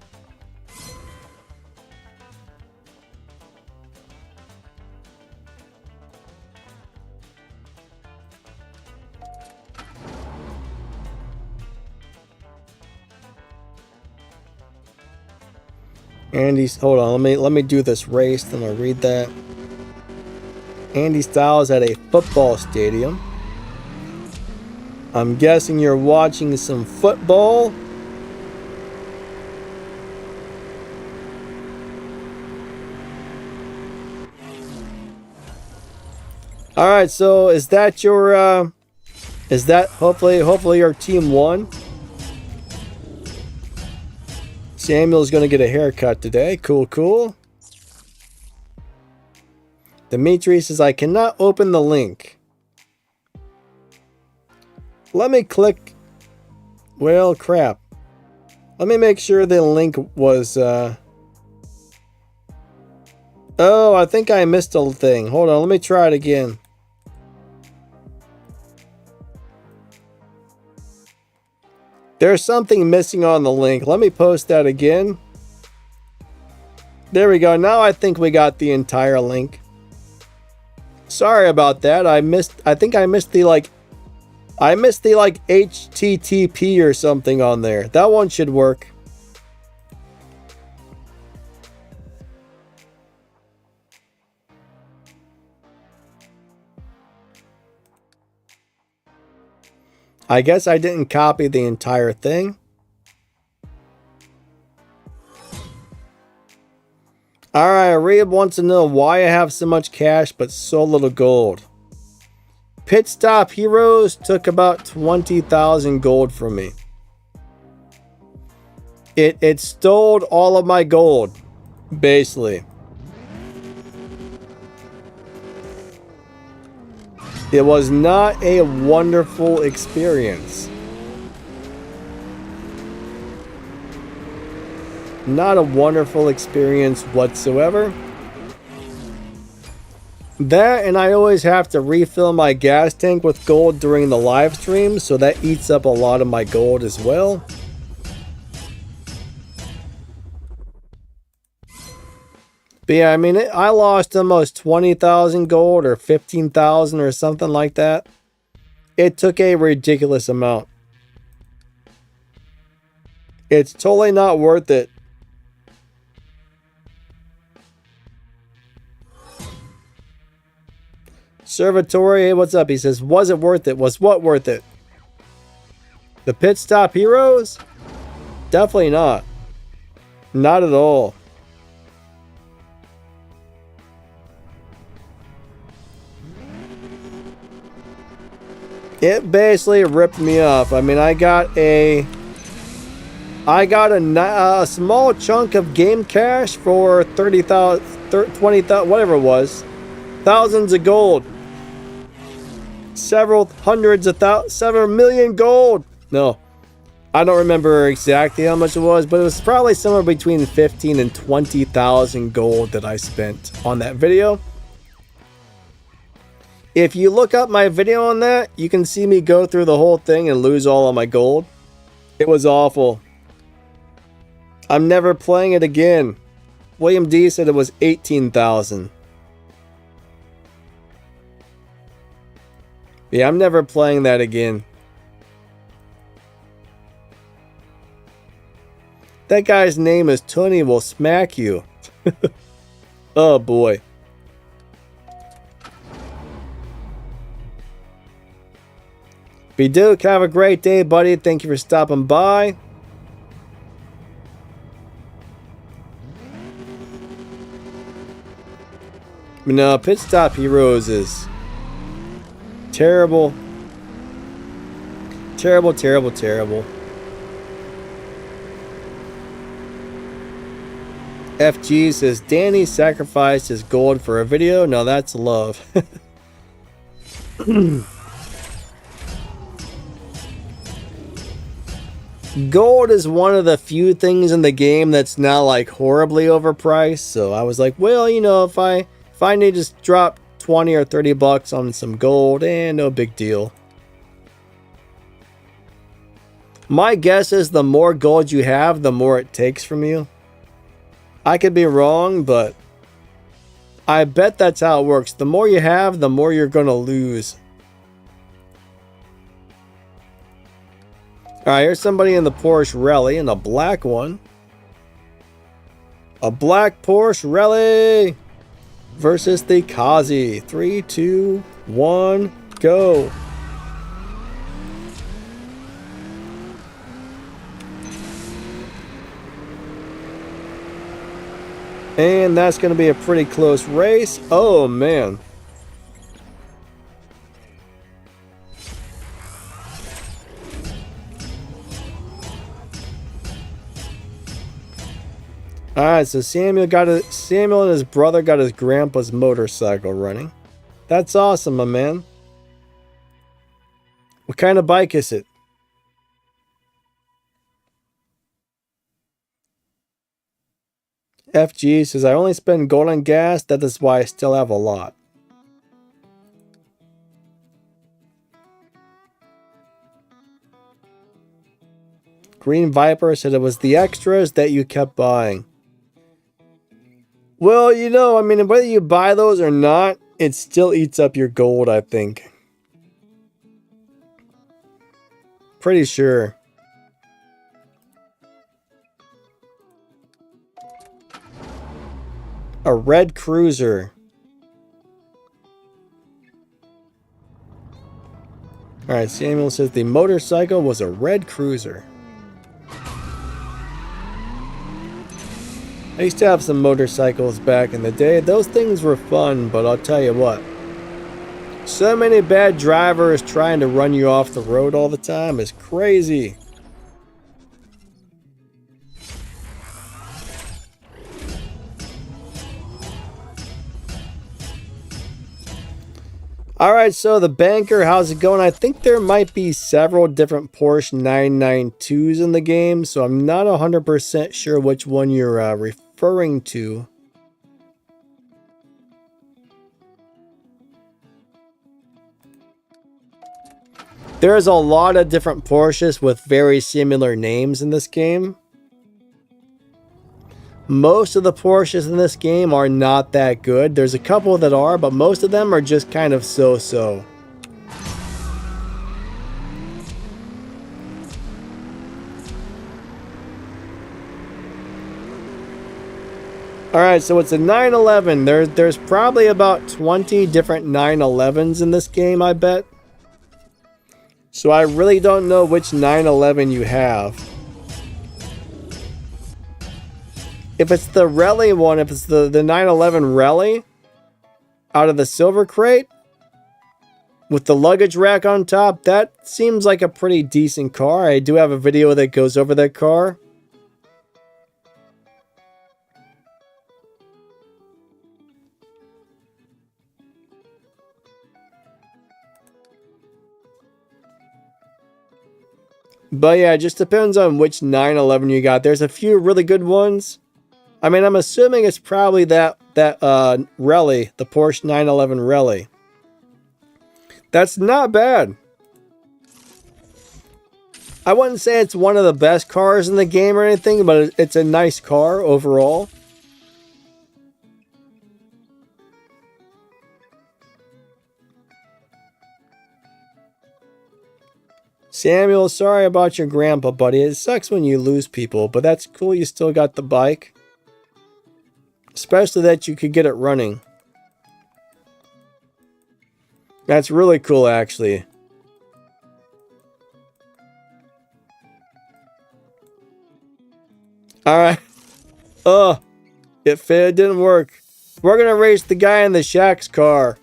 Andy's, hold on, let me do this race, then I'll read that. Andy Styles at a football stadium. I'm guessing you're watching some football. All right, so is that your hopefully your team won? Samuel's gonna get a haircut today. Cool, cool. Dimitri says I cannot open the link. Let me click. Well, crap. Let me make sure the link was Oh, I think I missed a thing. Hold on, let me try it again. There's something missing on the link. Let me post that again. There we go. Now I think we got the entire link. Sorry about that. I think I missed the HTTP or something on there. That one should work. I guess I didn't copy the entire thing. Alright, Reeb wants to know why I have so much cash but so little gold. Pit Stop Heroes took about 20,000 gold from me. It stole all of my gold, basically. It was not a wonderful experience. Not a wonderful experience whatsoever. That, and I always have to refill my gas tank with gold during the live stream, so that eats up a lot of my gold as well. But yeah, I mean, I lost almost 20,000 gold or 15,000 or something like that. It took a ridiculous amount. It's totally not worth it. Servatore, hey, what's up? He says, was it worth it? Was what worth it? The Pit Stop Heroes? Definitely not. Not at all. It basically ripped me off. I mean, I got a small chunk of game cash for 30,000, 20,000, whatever it was. Thousands of gold. Several million gold. No, I don't remember exactly how much it was, but it was probably somewhere between 15 and 20,000 gold that I spent on that video. If you look up my video on that, you can see me go through the whole thing and lose all of my gold. It was awful. I'm never playing it again. William D said it was 18,000. Yeah, I'm never playing that again. That guy's name is Tony will smack you. Oh boy. Biduk, have a great day, buddy. Thank you for stopping by. No, Pit Stop Heroes is terrible. Terrible, terrible, terrible. FG says, Danny sacrificed his gold for a video. No, that's love. Gold is one of the few things in the game that's not like horribly overpriced. So I was like, well, you know, if I need to just drop 20 or 30 bucks on some gold, no big deal. My guess is the more gold you have, the more it takes from you. I could be wrong, but I bet that's how it works. The more you have, the more you're going to lose. Alright, here's somebody in the Porsche Rally, in a black one. A black Porsche rally versus the Kazi. 3, 2, 1, go. And that's going to be a pretty close race. Oh, man. Alright, so Samuel and his brother got his grandpa's motorcycle running. That's awesome, my man. What kind of bike is it? FG says, I only spend gold on gas. That is why I still have a lot. Green Viper said it was the extras that you kept buying. Well, you know, I mean, whether you buy those or not, it still eats up your gold, I think. Pretty sure. A red cruiser. Alright, Samuel says the motorcycle was a red cruiser. I used to have some motorcycles back in the day. Those things were fun, but I'll tell you what. So many bad drivers trying to run you off the road all the time is crazy. Alright, so the banker, how's it going? I think there might be several different Porsche 992s in the game, so I'm not 100% sure which one you're referring to. There's a lot of different Porsches with very similar names in this game. Most of the Porsches in this game are not that good. There's a couple that are, but most of them are just kind of so-so. Alright, so it's a 911. There's probably about 20 different 911s in this game, I bet. So I really don't know which 911 you have. If it's the rally one, if it's the 911 rally out of the silver crate with the luggage rack on top, that seems like a pretty decent car. I do have a video that goes over that car. But yeah, it just depends on which 911 you got. There's a few really good ones. I mean, I'm assuming it's probably that rally, the Porsche 911 rally. That's not bad. I wouldn't say it's one of the best cars in the game or anything, but it's a nice car overall. Samuel, sorry about your grandpa, buddy. It sucks when you lose people, but that's cool you still got the bike. Especially that you could get it running. That's really cool, actually. Alright. It didn't work. We're gonna race the guy in the Shaq's car.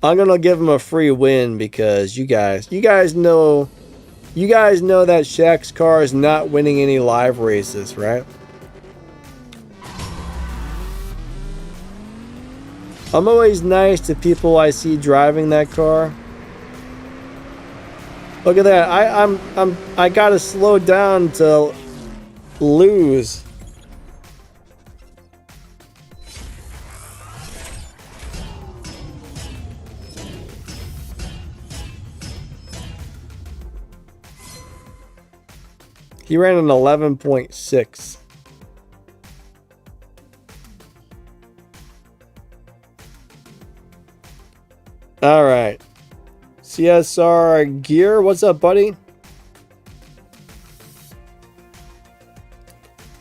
I'm gonna give him a free win because you guys know that Shaq's car is not winning any live races, right? I'm always nice to people I see driving that car. Look at that. I gotta slow down to lose. He ran an 11.6. All right. CSR Gear, what's up, buddy?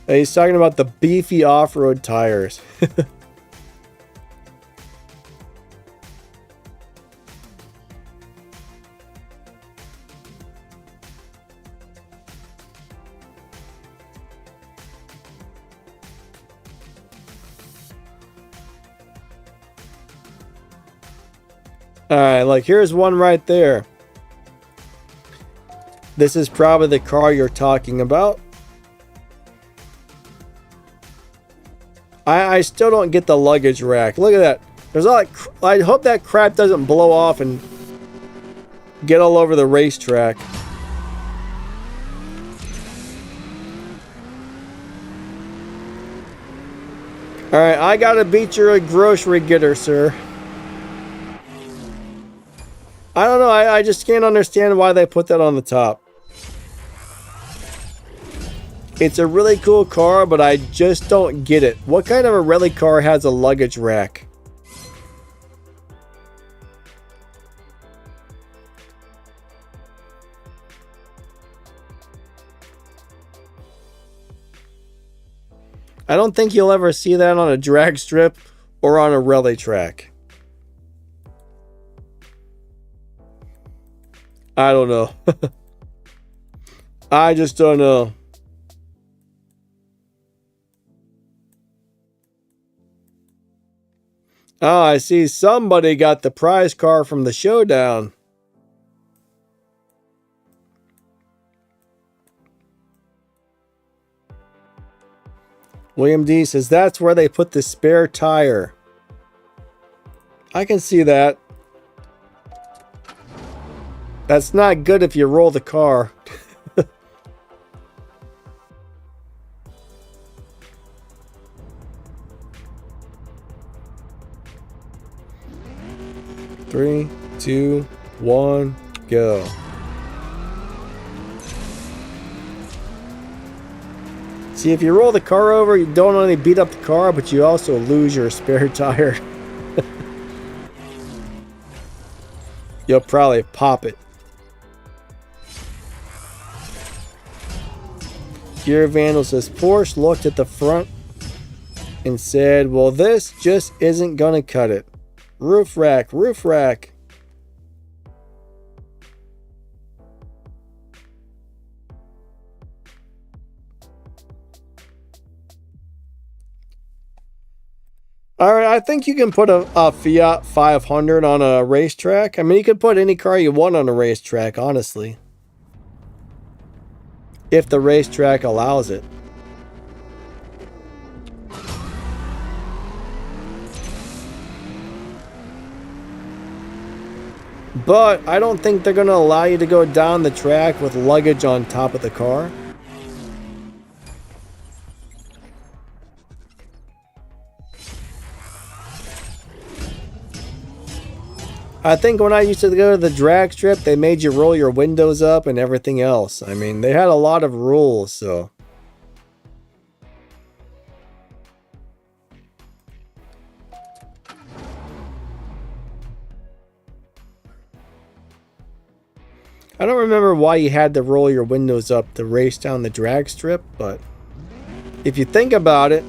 He's talking about the beefy off-road tires. Alright, like here's one right there. This is probably the car you're talking about. I still don't get the luggage rack. Look at that. There's all that. I hope that crap doesn't blow off and get all over the racetrack. Alright, I gotta beat your grocery getter, sir. I don't know, I just can't understand why they put that on the top. It's a really cool car, but I just don't get it. What kind of a rally car has a luggage rack? I don't think you'll ever see that on a drag strip or on a rally track. I don't know. I just don't know. Oh, I see somebody got the prize car from the showdown. William D says that's where they put the spare tire. I can see that. That's not good if you roll the car. Three, two, one, go. See, if you roll the car over, you don't only beat up the car, but you also lose your spare tire. You'll probably pop it. Gear Vandal says Porsche looked at the front and said, well, this just isn't gonna cut it. Roof rack, roof rack. Alright, I think you can put a Fiat 500 on a racetrack. I mean, you could put any car you want on a racetrack, honestly. If the racetrack allows it. But I don't think they're going to allow you to go down the track with luggage on top of the car. I think when I used to go to the drag strip, they made you roll your windows up and everything else. I mean, they had a lot of rules, so. I don't remember why you had to roll your windows up to race down the drag strip, but if you think about it,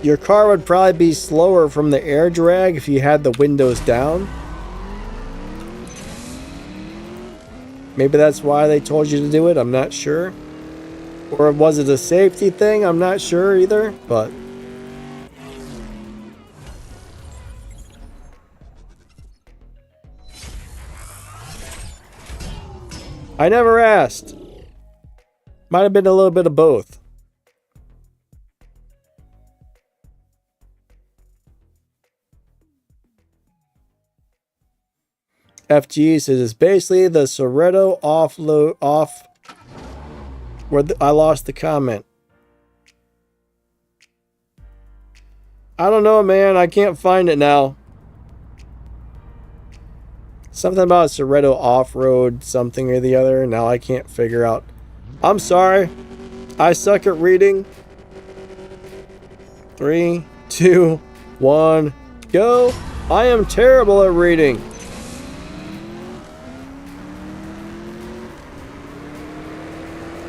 your car would probably be slower from the air drag if you had the windows down. Maybe that's why they told you to do it, I'm not sure. Or was it a safety thing? I'm not sure either, but... I never asked. Might have been a little bit of both. FG says it's basically the Soretto off where I lost the comment. I don't know, man. I can't find it now. Something about Soretto off-road something or the other. Now I can't figure out. I'm sorry. I suck at reading. 3, 2, 1, go. I am terrible at reading.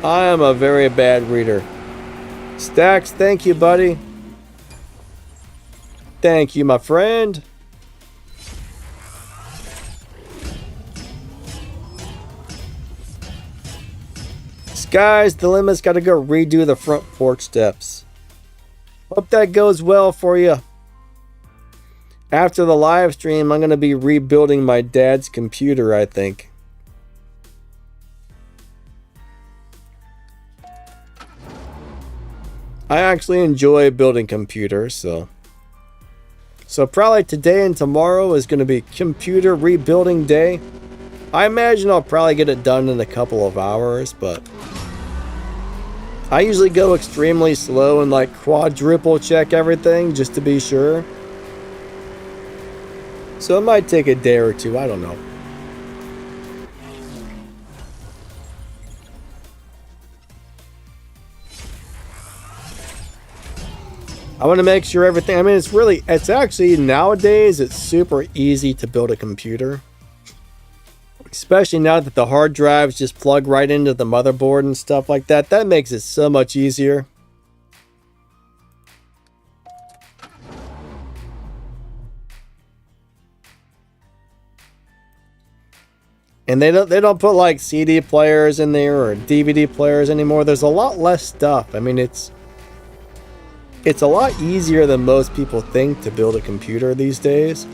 I am a very bad reader. Stacks, thank you, buddy. Thank you, my friend. Guys, the limit's got to go redo the front porch steps. Hope that goes well for you. After the live stream, I'm going to be rebuilding my dad's computer, I think. I actually enjoy building computers, so probably today and tomorrow is going to be computer rebuilding day. I imagine I'll probably get it done in a couple of hours, but I usually go extremely slow and like quadruple check everything just to be sure. So it might take a day or two, I don't know. I want to make sure everything, I mean, it's actually nowadays, it's super easy to build a computer. Especially now that the hard drives just plug right into the motherboard and stuff like that. That makes it so much easier. And they don't put like CD players in there or DVD players anymore. There's a lot less stuff. I mean, it's a lot easier than most people think to build a computer these days.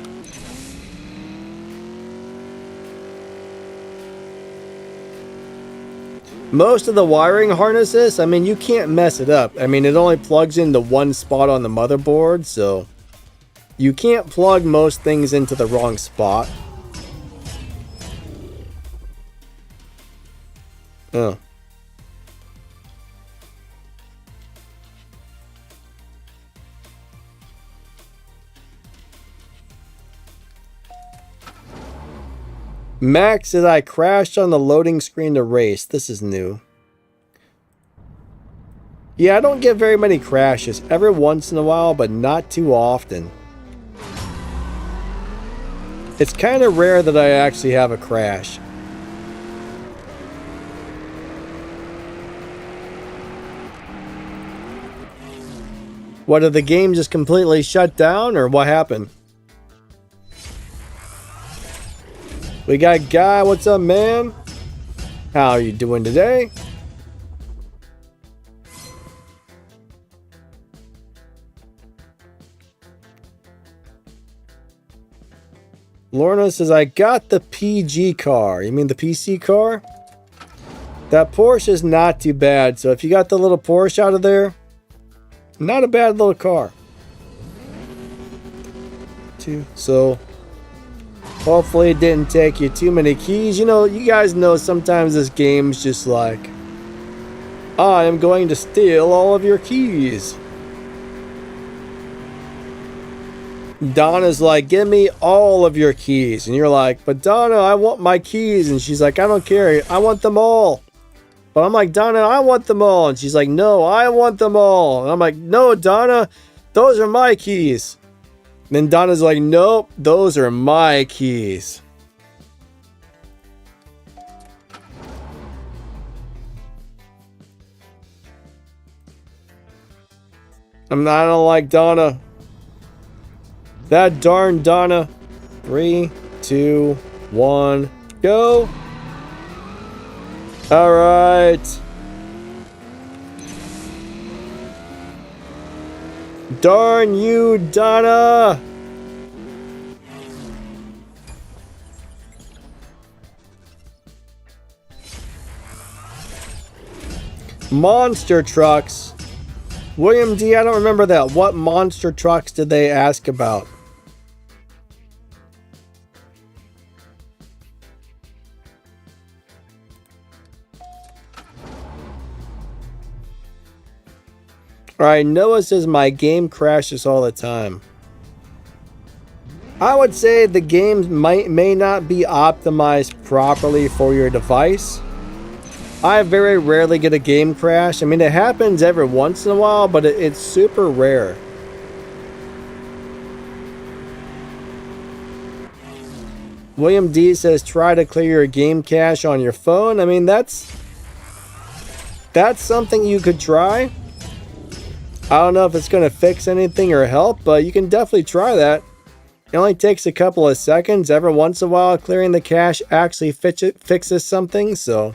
Most of the wiring harnesses, I mean, you can't mess it up. I mean, it only plugs into one spot on the motherboard, so you can't plug most things into the wrong spot. Oh. Max said I crashed on the loading screen to race. This is new. Yeah, I don't get very many crashes. Every once in a while, but not too often. It's kind of rare that I actually have a crash. What, did the game just completely shut down, or what happened? We got Guy, what's up, man? How are you doing today? Lorna says, I got the PG car. You mean the PC car? That Porsche is not too bad. So if you got the little Porsche out of there, not a bad little car. So hopefully it didn't take you too many keys. You know, you guys know sometimes this game's just like, I am going to steal all of your keys. Donna's like, give me all of your keys. And you're like, but Donna, I want my keys. And she's like, I don't care. I want them all. But I'm like, Donna, I want them all. And she's like, no, I want them all. And I'm like, no, Donna, those are my keys. And then Donna's like, nope, those are my keys. I don't like Donna. That darn Donna. 3, 2, 1, go. All right. Darn you, Donna. Monster trucks. William D, I don't remember that. What monster trucks did they ask about? Alright, Noah says my game crashes all the time. I would say the game may not be optimized properly for your device. I very rarely get a game crash. I mean, it happens every once in a while, but it's super rare. William D says try to clear your game cache on your phone. I mean, that's something you could try. I don't know if it's going to fix anything or help, but you can definitely try that. It only takes a couple of seconds. Every once in a while, clearing the cache actually fixes something, so.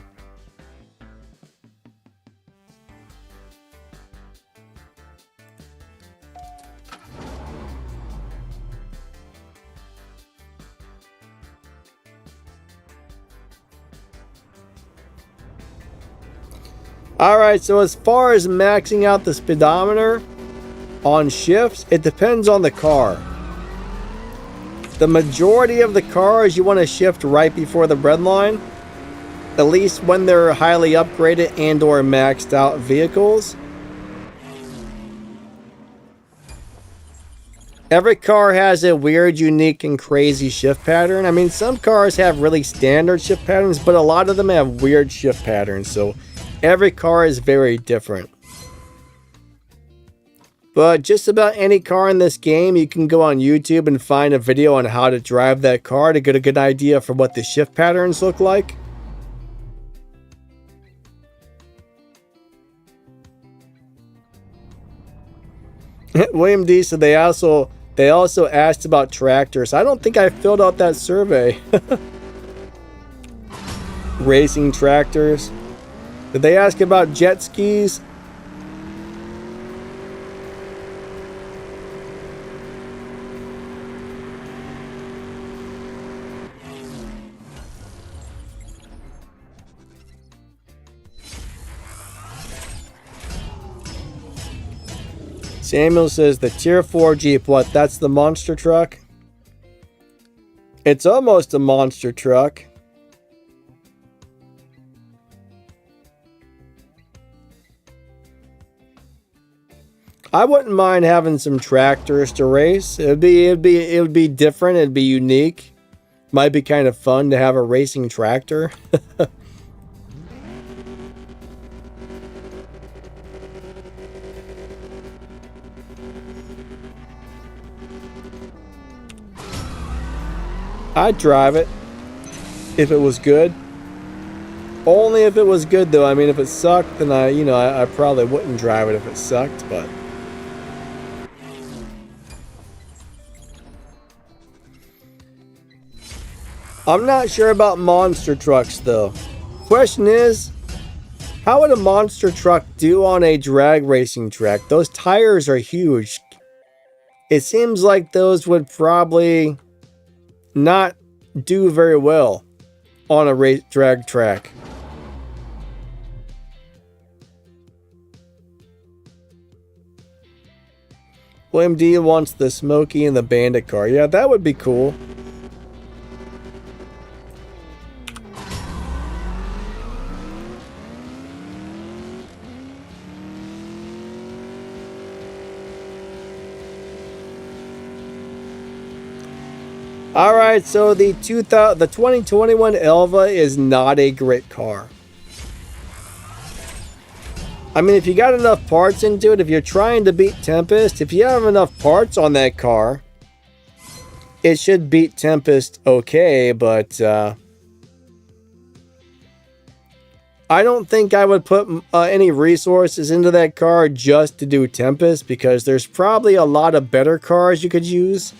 Alright, so as far as maxing out the speedometer on shifts, it depends on the car. The majority of the cars you want to shift right before the red line, at least when they're highly upgraded and or maxed out vehicles. Every car has a weird, unique, and crazy shift pattern. I mean, some cars have really standard shift patterns, but a lot of them have weird shift patterns, so every car is very different. But just about any car in this game, you can go on YouTube and find a video on how to drive that car to get a good idea for what the shift patterns look like. William D said they also asked about tractors. I don't think I filled out that survey. Racing tractors. Did they ask about jet skis? Samuel says the Tier 4 Jeep, what, that's the monster truck? It's almost a monster truck. I wouldn't mind having some tractors to race. It would be different, it'd be unique. Might be kind of fun to have a racing tractor. I'd drive it if it was good. Only if it was good, though. I mean, if it sucked, then I probably wouldn't drive it if it sucked, but I'm not sure about monster trucks, though. Question is, how would a monster truck do on a drag racing track? Those tires are huge. It seems like those would probably not do very well on a drag track. William D wants the Smokey and the Bandit car. Yeah, that would be cool. Alright, so the 2021 Elva is not a great car. I mean, if you got enough parts into it, if you're trying to beat Tempest, if you have enough parts on that car, it should beat Tempest okay, but I don't think I would put any resources into that car just to do Tempest, because there's probably a lot of better cars you could use.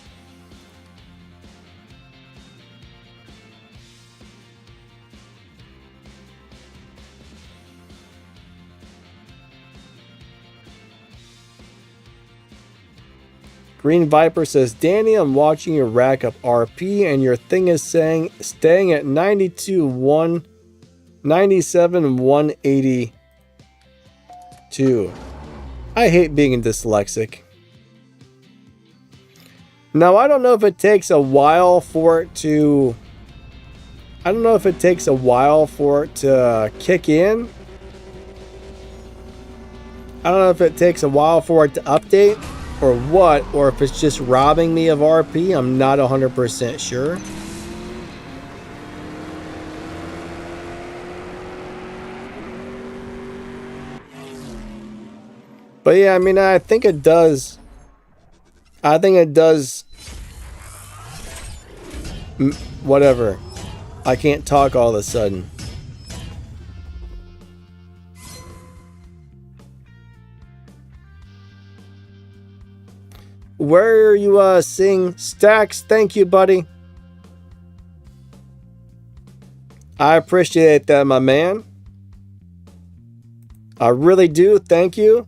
Green Viper says, Danny, I'm watching you rack up RP and your thing is staying at 97,182. I hate being dyslexic. Now, I don't know if it takes a while for it to kick in. I don't know if it takes a while for it to update or what, or if it's just robbing me of RP. I'm not 100% sure. But yeah, I mean, I think it does. Whatever. I can't talk all of a sudden. where are you seeing Stacks? Thank you, buddy. I appreciate that, my man. I really do. Thank you.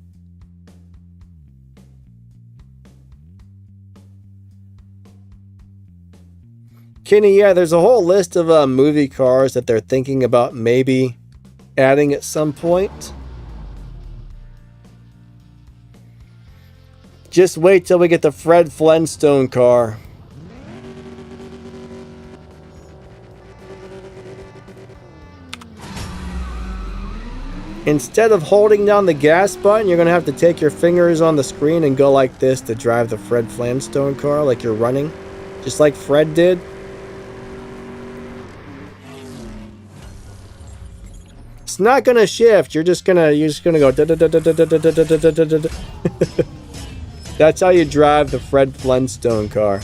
Kenny, yeah, there's a whole list of movie cars that they're thinking about maybe adding at some point. Just wait till we get the Fred Flintstone car. Instead of holding down the gas button, you're going to have to take your fingers on the screen and go like this to drive the Fred Flintstone car, like you're running. Just like Fred did. It's not going to shift. You're just going to go. That's how you drive the Fred Flintstone car.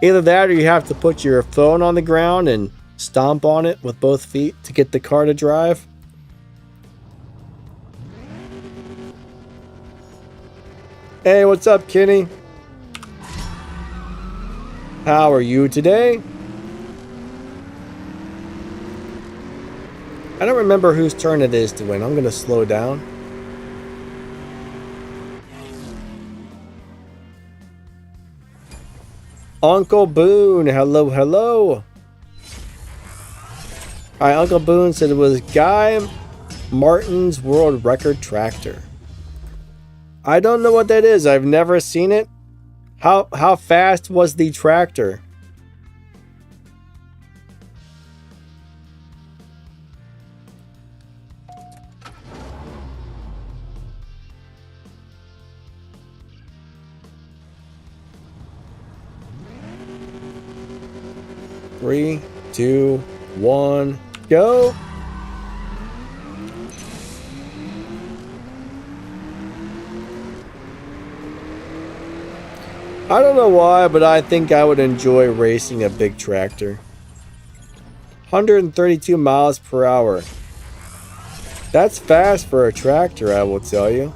Either that or you have to put your phone on the ground and stomp on it with both feet to get the car to drive. Hey, what's up, Kenny? How are you today? I don't remember whose turn it is to win. I'm going to slow down. Uncle Boone, hello, hello. Alright, Uncle Boone said it was Guy Martin's World Record Tractor. I don't know what that is. I've never seen it. How fast was the tractor? Three, 2, 1, go. I don't know why, but I think I would enjoy racing a big tractor. 132 miles per hour. That's fast for a tractor, I will tell you.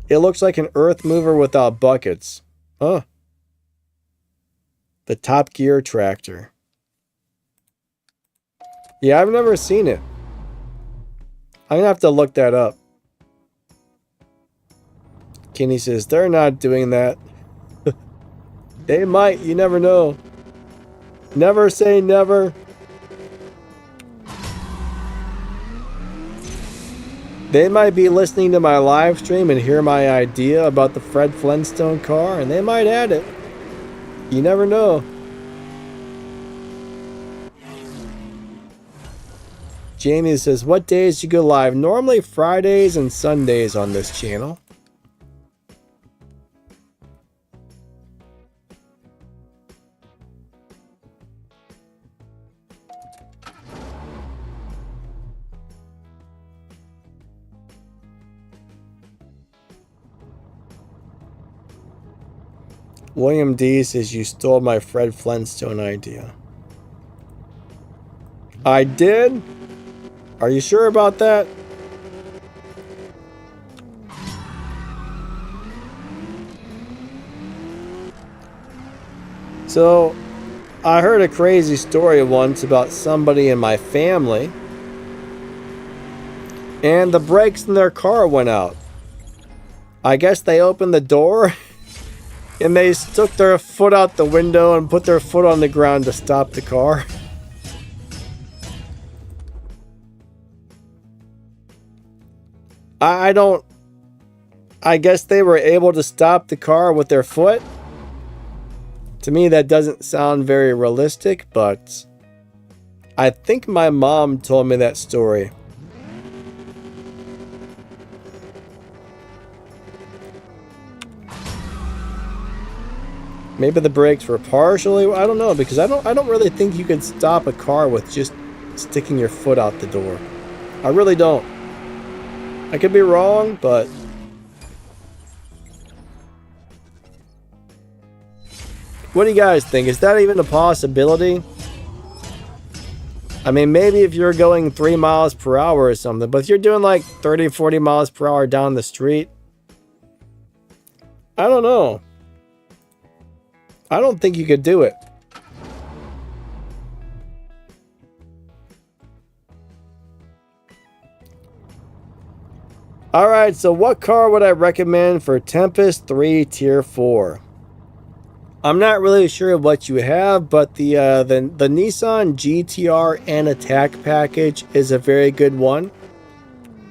It looks like an earth mover without buckets. Huh. The Top Gear tractor. Yeah, I've never seen it. I'm gonna have to look that up. Kenny says, they're not doing that. They might, you never know. Never say never. They might be listening to my live stream and hear my idea about the Fred Flintstone car, and they might add it. You never know. Jamie says, what days do you go live? Normally Fridays and Sundays on this channel. William D says, you stole my Fred Flintstone idea. I did? Are you sure about that? So, I heard a crazy story once about somebody in my family, and the brakes in their car went out. I guess they opened the door and they stuck their foot out the window and put their foot on the ground to stop the car. I guess they were able to stop the car with their foot. To me, that doesn't sound very realistic, but I think my mom told me that story. Maybe the brakes were partially, I don't know, because I don't really think you can stop a car with just sticking your foot out the door. I really don't. I could be wrong, but What do you guys think? Is that even a possibility? I mean, maybe if you're going 3 miles per hour or something, but if you're doing like 30, 40 miles per hour down the street, I don't know. I don't think you could do it. Alright, so what car would I recommend for Tempest 3 Tier 4? I'm not really sure what you have, but the Nissan GTR and Attack package is a very good one.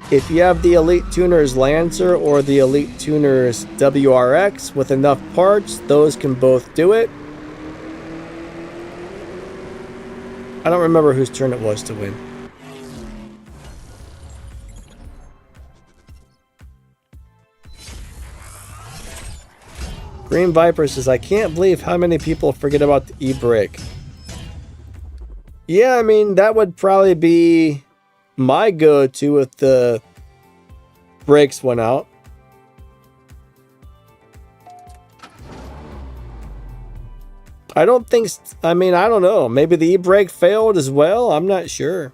If you have the Elite Tuners Lancer or the Elite Tuners WRX with enough parts, those can both do it. I don't remember whose turn it was to win. Green Viper says, I can't believe how many people forget about the e-brake. Yeah, I mean, that would probably be my go-to if the brakes went out. I don't think, I mean, I don't know. Maybe the e-brake failed as well. I'm not sure.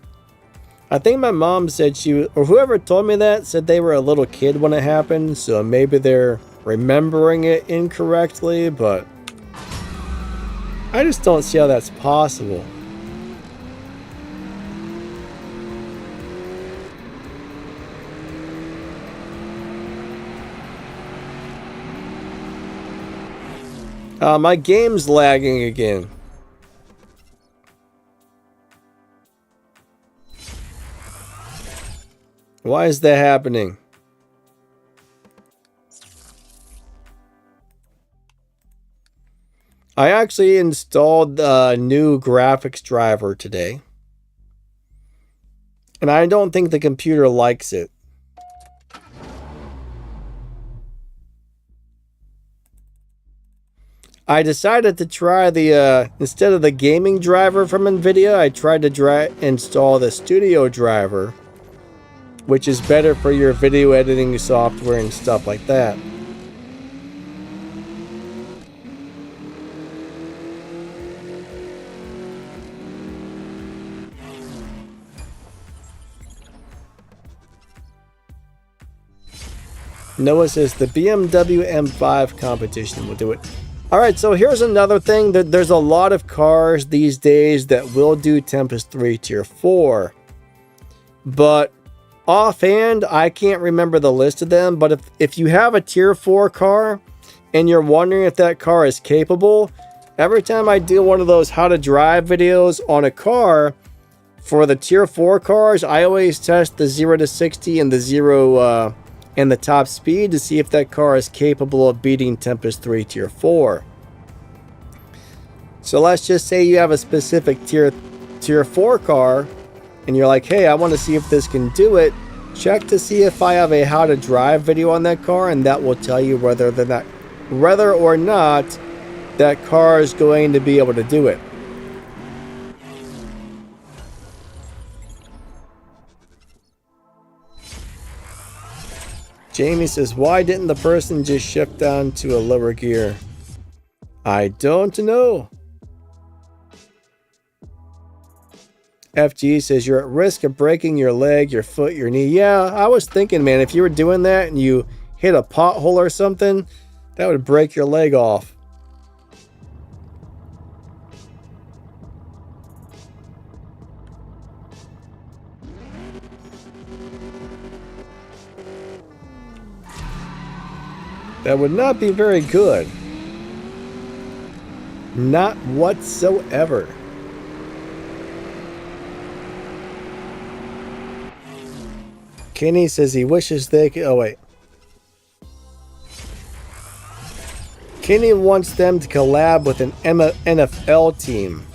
I think my mom said or whoever told me that said they were a little kid when it happened. So maybe they're remembering it incorrectly, but I just don't see how that's possible. My game's lagging again. Why is that happening? I actually installed a new graphics driver today, and I don't think the computer likes it. I decided to try the, instead of the gaming driver from NVIDIA, I tried to install the studio driver, which is better for your video editing software and stuff like that. Noah says the BMW M5 competition will do it. Alright, so here's another thing. There's a lot of cars these days that will do Tempest 3 Tier 4. But offhand, I can't remember the list of them. But if you have a Tier 4 car and you're wondering if that car is capable, every time I do one of those how to drive videos on a car, for the Tier 4 cars, I always test the 0 to 60 and the 0 and the top speed to see if that car is capable of beating Tempest 3 Tier 4. So let's just say you have a specific Tier 4 car and you're like, hey, I want to see if this can do it. Check to see if I have a how to drive video on that car, and that will tell you whether or not that car is going to be able to do it. Jamie says, why didn't the person just shift down to a lower gear? I don't know. FG says, you're at risk of breaking your leg, your foot, your knee. Yeah, I was thinking, man, if you were doing that and you hit a pothole or something, that would break your leg off. That would not be very good. Not whatsoever. Kenny says he wishes they could... Oh, wait. Kenny wants them to collab with an NFL team.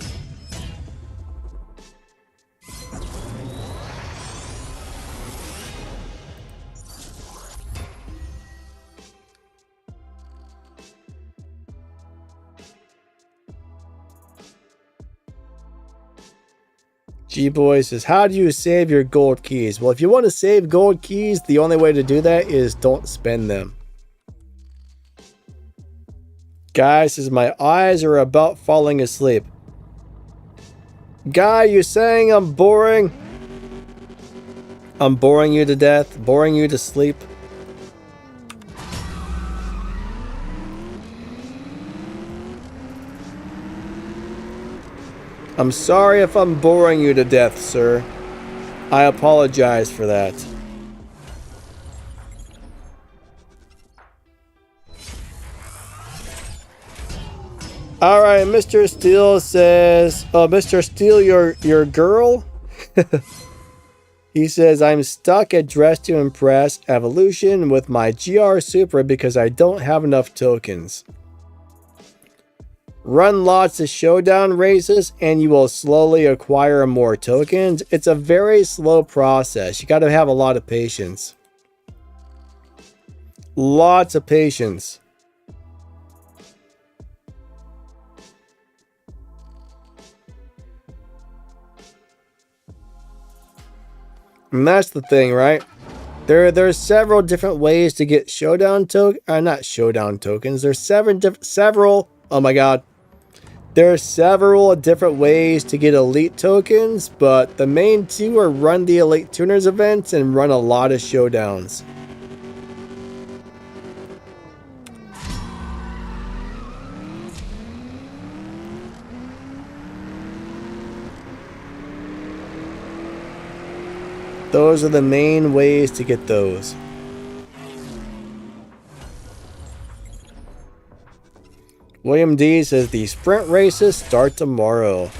G-Boy says, how do you save your gold keys? Well, if you want to save gold keys, the only way to do that is don't spend them. Guy says, my eyes are about falling asleep. Guy, you saying I'm boring? I'm boring you to death, boring you to sleep. I'm sorry if I'm boring you to death, sir. I apologize for that. Alright, Mr. Steele says, oh, Mr. Steele, your girl? He says, I'm stuck at Dress to Impress Evolution with my GR Supra because I don't have enough tokens. Run lots of showdown races and you will slowly acquire more tokens. It's a very slow process. You got to have a lot of patience. Lots of patience. And that's the thing, right? There's several different ways to get showdown not showdown tokens. There's several. Oh my god. There are several different ways to get elite tokens, but the main two are run the elite tuners events and run a lot of showdowns. Those are the main ways to get those. William D says the sprint races start tomorrow.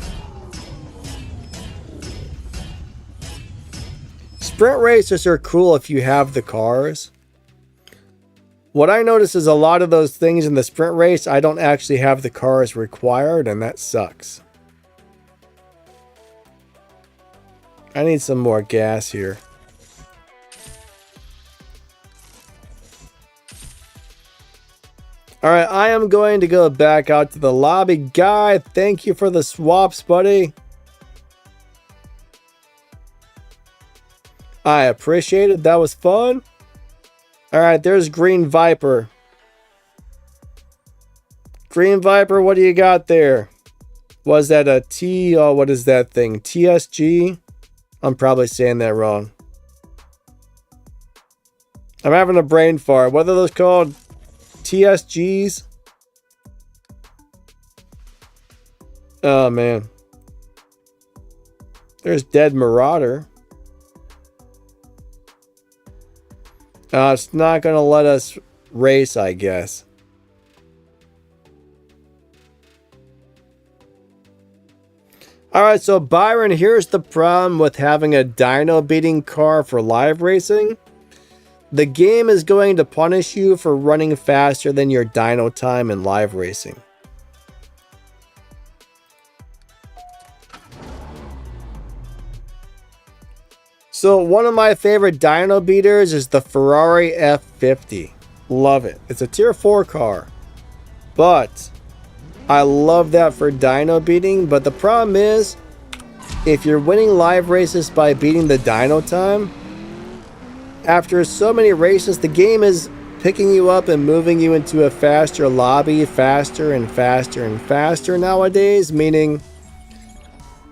Sprint races are cool if you have the cars. What I notice is a lot of those things in the sprint race, I don't actually have the cars required, and that sucks. I need some more gas here. Alright, I am going to go back out to the lobby. Guy, thank you for the swaps, buddy. I appreciate it. That was fun. Alright, there's Green Viper. Green Viper, what do you got there? Was that a T? Oh, what is that thing? TSG? I'm probably saying that wrong. I'm having a brain fart. What are those called? TSGs? Oh, man. There's Dead Marauder. It's not going to let us race, I guess. Alright, so Byron, here's the problem with having a Dino beating car for live racing. The game is going to punish you for running faster than your dyno time in live racing. So one of my favorite dyno beaters is the Ferrari F50. Love it. It's a tier 4 car. But I love that for dyno beating. But the problem is, if you're winning live races by beating the dyno time, after so many races, the game is picking you up and moving you into a faster lobby, faster and faster and faster nowadays, meaning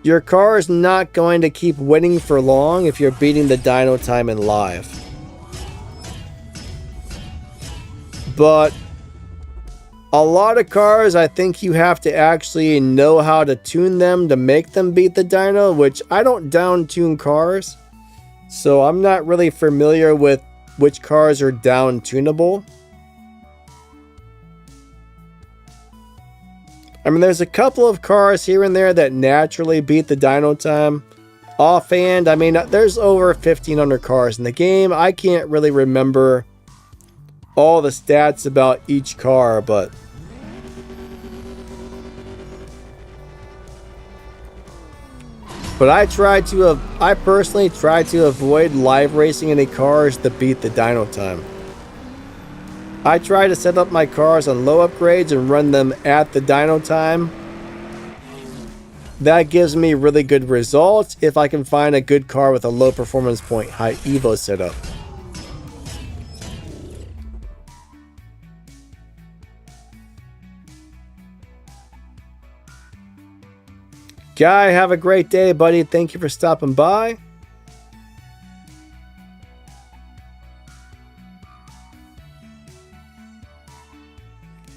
your car is not going to keep winning for long if you're beating the dyno time in live. But a lot of cars, I think you have to actually know how to tune them to make them beat the dyno, which I don't down tune cars. So I'm not really familiar with which cars are down tunable. I mean, there's a couple of cars here and there that naturally beat the dyno time. Offhand, I mean, there's over 1,500 cars in the game. I can't really remember all the stats about each car, but I personally try to avoid live racing any cars that beat the dyno time. I try to set up my cars on low upgrades and run them at the dyno time. That gives me really good results if I can find a good car with a low performance point, high Evo setup. Guy, have a great day, buddy. Thank you for stopping by.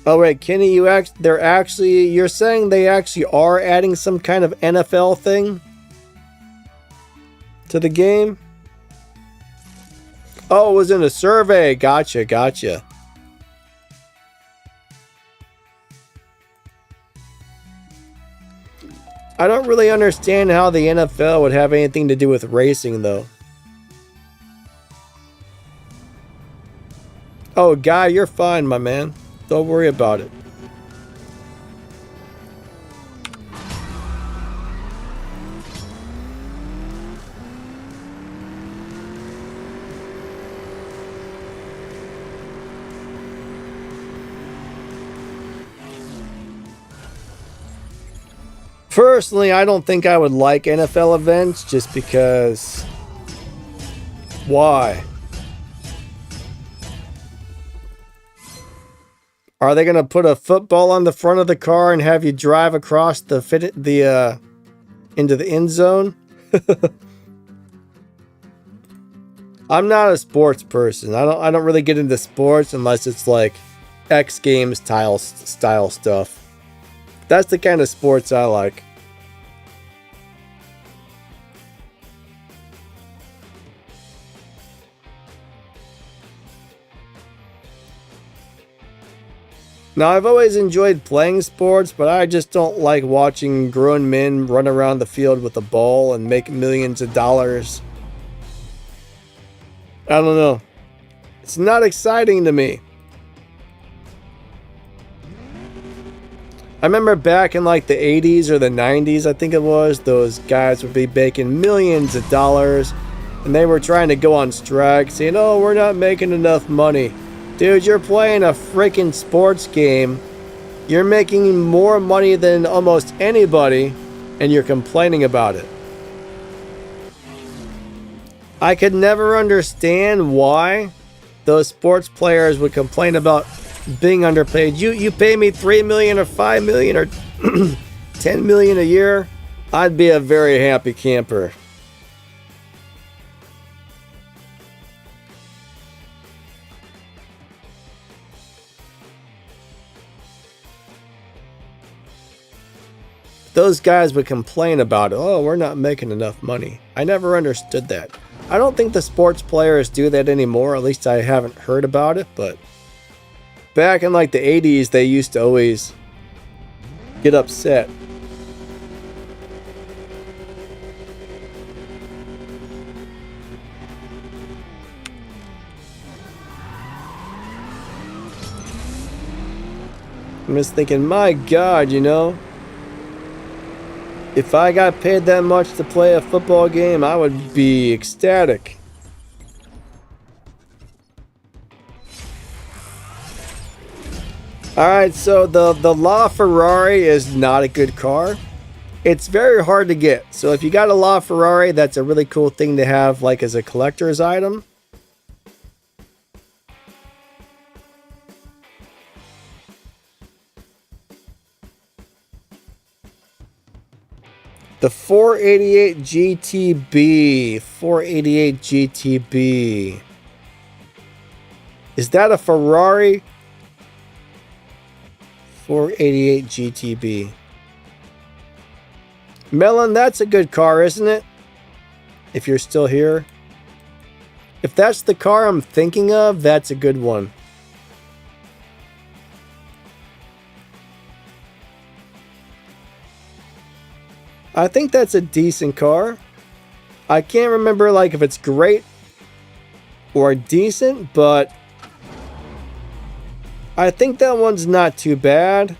Oh wait, Kenny, you're saying they actually are adding some kind of NFL thing to the game? Oh, it was in a survey. Gotcha, gotcha. I don't really understand how the NFL would have anything to do with racing, though. Oh, Guy, you're fine, my man. Don't worry about it. Personally, I don't think I would like NFL events just because... Why? Are they going to put a football on the front of the car and have you drive across into the end zone? I'm not a sports person. I don't really get into sports unless it's like X Games style stuff. That's the kind of sports I like. Now, I've always enjoyed playing sports, but I just don't like watching grown men run around the field with a ball and make millions of dollars. I don't know. It's not exciting to me. I remember back in like the 80s or the 90s, I think it was, those guys would be making millions of dollars and they were trying to go on strike saying, oh, we're not making enough money. Dude, you're playing a freaking sports game. You're making more money than almost anybody and you're complaining about it. I could never understand why those sports players would complain about being underpaid. You pay me $3 million or $5 million or $10 million a year, I'd be a very happy camper. Those guys would complain about, oh, we're not making enough money. I never understood that. I don't think the sports players do that anymore. At least I haven't heard about it, but back in like the 80s, they used to always get upset. I'm just thinking, my God, you know, if I got paid that much to play a football game, I would be ecstatic. Alright, so the LaFerrari is not a good car. It's very hard to get. So if you got a LaFerrari, that's a really cool thing to have like as a collector's item. The 488 GTB. 488 GTB. Is that a Ferrari? 488 GTB. Melon, that's a good car, isn't it? If you're still here. If that's the car I'm thinking of, that's a good one. I think that's a decent car. I can't remember like if it's great or decent, but I think that one's not too bad.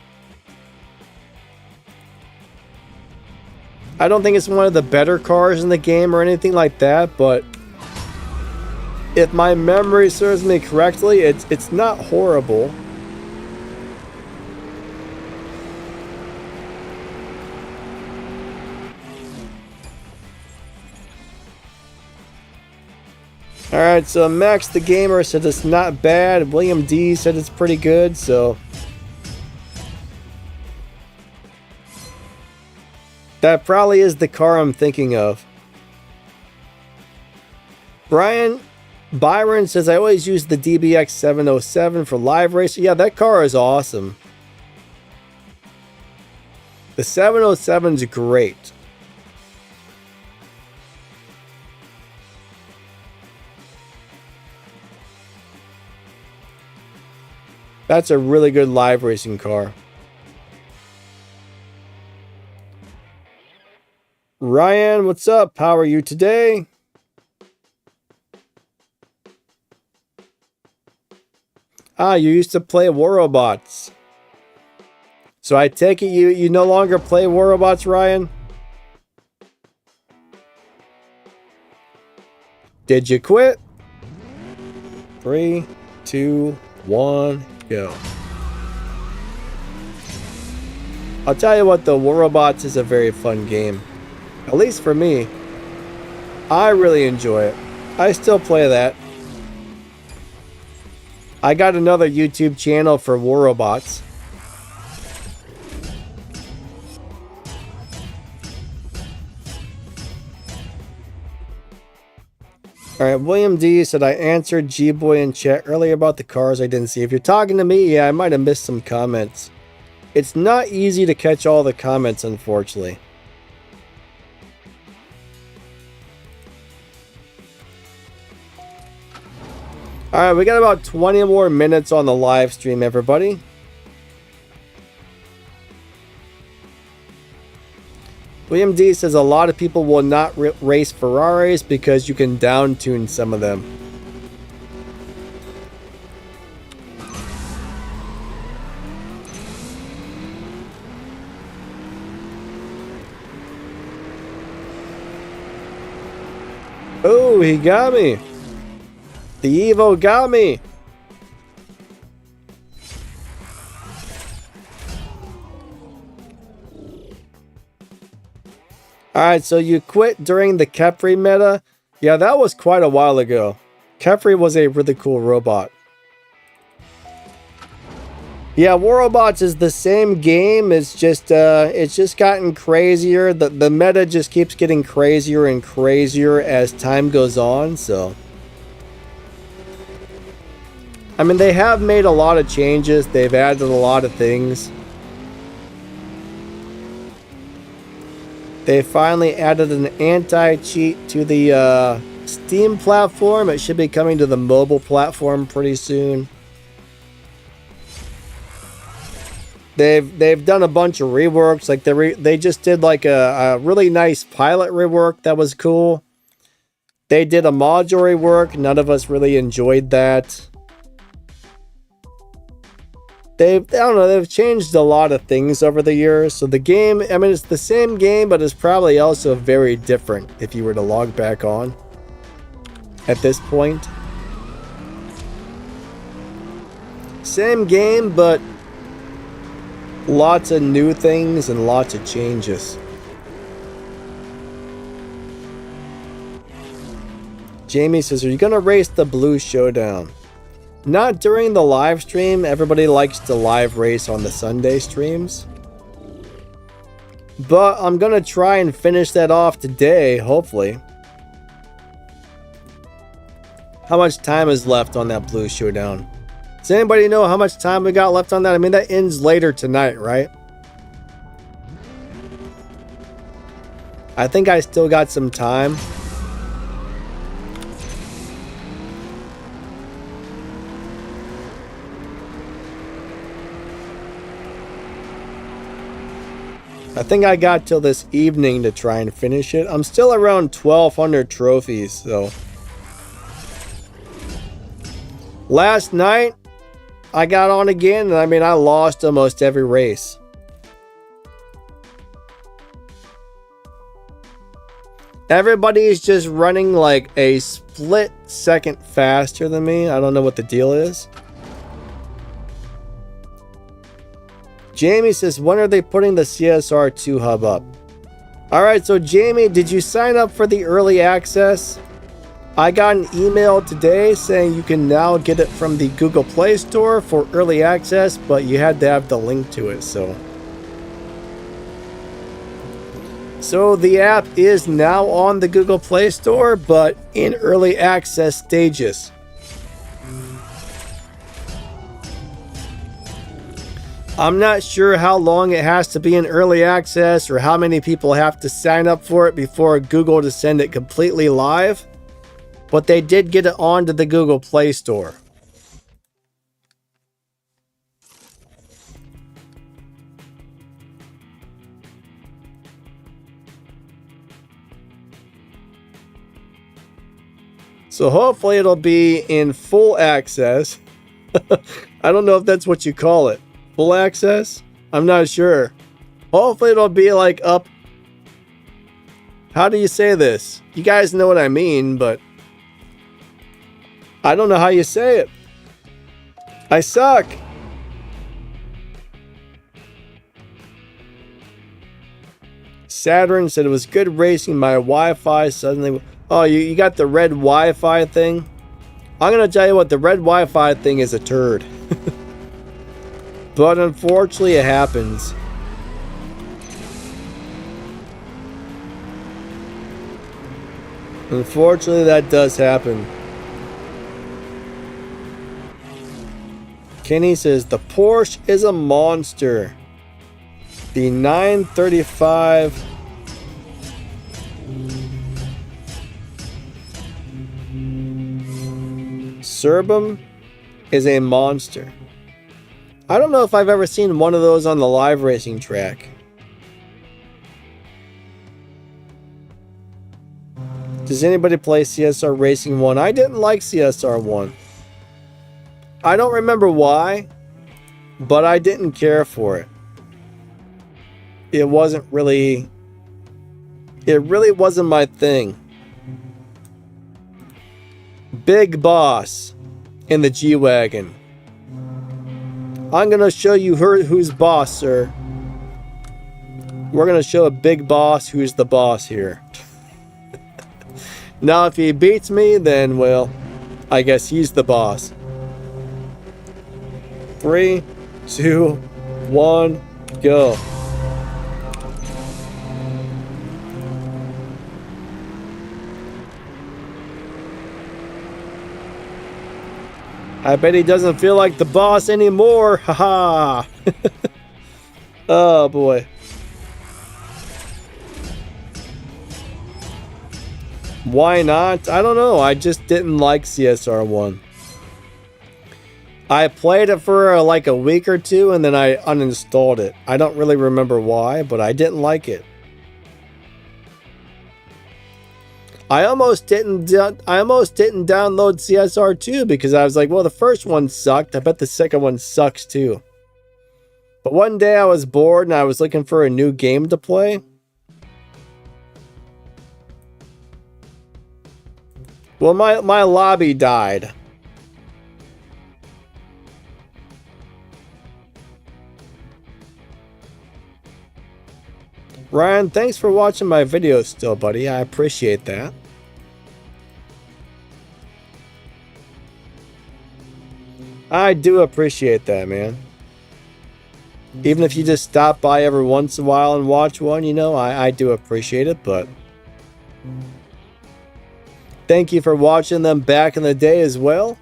I don't think it's one of the better cars in the game or anything like that, but if my memory serves me correctly, it's not horrible. Alright, so MaxTheGamer said it's not bad. William D said it's pretty good, so That probably is the car I'm thinking of. Byron says, I always use the DBX 707 for live racing. Yeah, that car is awesome. The 707's great. That's a really good live racing car. Ryan, what's up? How are you today? Ah, you used to play War Robots. So I take it you no longer play War Robots, Ryan? Did you quit? 3, 2, 1, go. I'll tell you what, though, War Robots is a very fun game. At least for me. I really enjoy it. I still play that. I got another YouTube channel for War Robots. Alright, William D said, I answered G-Boy in chat earlier about the cars I didn't see. If you're talking to me, yeah, I might have missed some comments. It's not easy to catch all the comments, unfortunately. Alright, we got about 20 more minutes on the live stream, everybody. William D says a lot of people will not race Ferraris because you can down tune some of them. Oh, he got me. The Evo got me. Alright, so you quit during the Kefri meta? Yeah, that was quite a while ago. Kefri was a really cool robot. Yeah, War Robots is the same game. It's just gotten crazier. The meta just keeps getting crazier and crazier as time goes on, so. I mean, they have made a lot of changes. They've added a lot of things. They finally added an anti-cheat to the Steam platform. It should be coming to the mobile platform pretty soon. They've done a bunch of reworks. Like they just did like a really nice pilot rework that was cool. They did a module rework. None of us really enjoyed that. I don't know, they've changed a lot of things over the years. So the game, I mean, it's the same game, but it's probably also very different if you were to log back on at this point. Same game, but lots of new things and lots of changes. Jamie says, are you going to race the Blue Showdown? Not during the live stream. Everybody likes to live race on the Sunday streams. But I'm going to try and finish that off today, hopefully. How much time is left on that Blue Showdown? Does anybody know how much time we got left on that? I mean, that ends later tonight, right? I think I still got some time. I think I got till this evening to try and finish it. I'm still around 1,200 trophies, so. Last night, I got on again, and I mean, I lost almost every race. Everybody's just running like a split second faster than me. I don't know what the deal is. Jamie says, when are they putting the CSR2 hub up? Alright, so Jamie, did you sign up for the early access? I got an email today saying you can now get it from the Google Play Store for early access, but you had to have the link to it, so. So the app is now on the Google Play Store, but in early access stages. I'm not sure how long it has to be in early access or how many people have to sign up for it before Google to send it completely live, but they did get it onto the Google Play Store. So hopefully it'll be in full access. I don't know if that's what you call it. Full access? I'm not sure. Hopefully it'll be like up. How do you say this? You guys know what I mean, but I don't know how you say it. I suck. Saturn said it was good racing. My Wi-Fi suddenly... Oh, you got the red Wi-Fi thing? I'm going to tell you what, the red Wi-Fi thing is a turd. But unfortunately, it happens. Unfortunately, that does happen. Kenny says, the Porsche is a monster. The 935... Serbum is a monster. I don't know if I've ever seen one of those on the live racing track. Does anybody play CSR Racing 1? I didn't like CSR 1. I don't remember why, but I didn't care for it. It really wasn't my thing. Big Boss in the G-Wagon. I'm going to show you who's boss, sir. We're going to show a big boss who's the boss here. Now, if he beats me, then, well, I guess he's the boss. 3, 2, 1, go. I bet he doesn't feel like the boss anymore. Haha. Oh boy. Why not? I don't know. I just didn't like CSR 1. I played it for like a week or two and then I uninstalled it. I don't really remember why, but I didn't like it. I almost didn't download CSR2 because I was like, well, the first one sucked. I bet the second one sucks too. But one day I was bored and I was looking for a new game to play. Well, my lobby died. Ryan, thanks for watching my videos still, buddy. I appreciate that. I do appreciate that, man. Even if you just stop by every once in a while and watch one, you know, I do appreciate it, but thank you for watching them back in the day as well.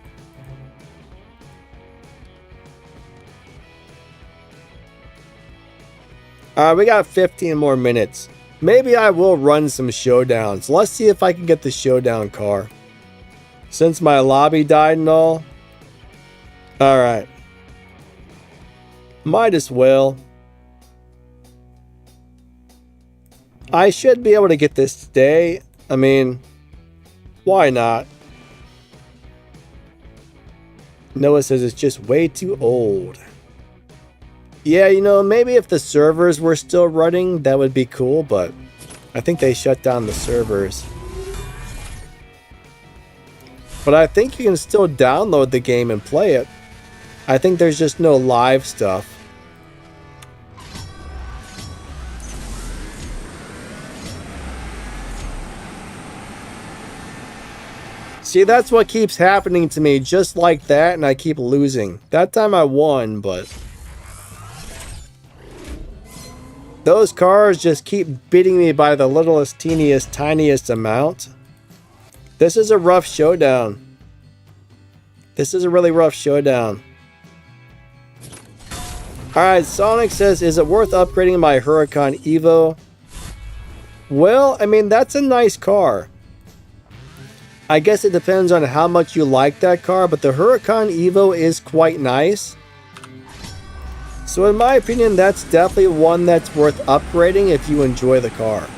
Alright, we got 15 more minutes. Maybe I will run some showdowns. Let's see if I can get the showdown car. Since my lobby died and all. Alright. Might as well. I should be able to get this today. I mean, why not? Noah says it's just way too old. Yeah, you know, maybe if the servers were still running, that would be cool, but I think they shut down the servers. But I think you can still download the game and play it. I think there's just no live stuff. See, that's what keeps happening to me, just like that, and I keep losing. That time I won, but Those cars just keep beating me by the littlest, teeniest, tiniest amount. This is a rough showdown. This is a really rough showdown. Alright, Sonic says, is it worth upgrading my Huracan Evo? Well, I mean, that's a nice car. I guess it depends on how much you like that car, but the Huracan Evo is quite nice. So in my opinion, that's definitely one that's worth upgrading if you enjoy the car.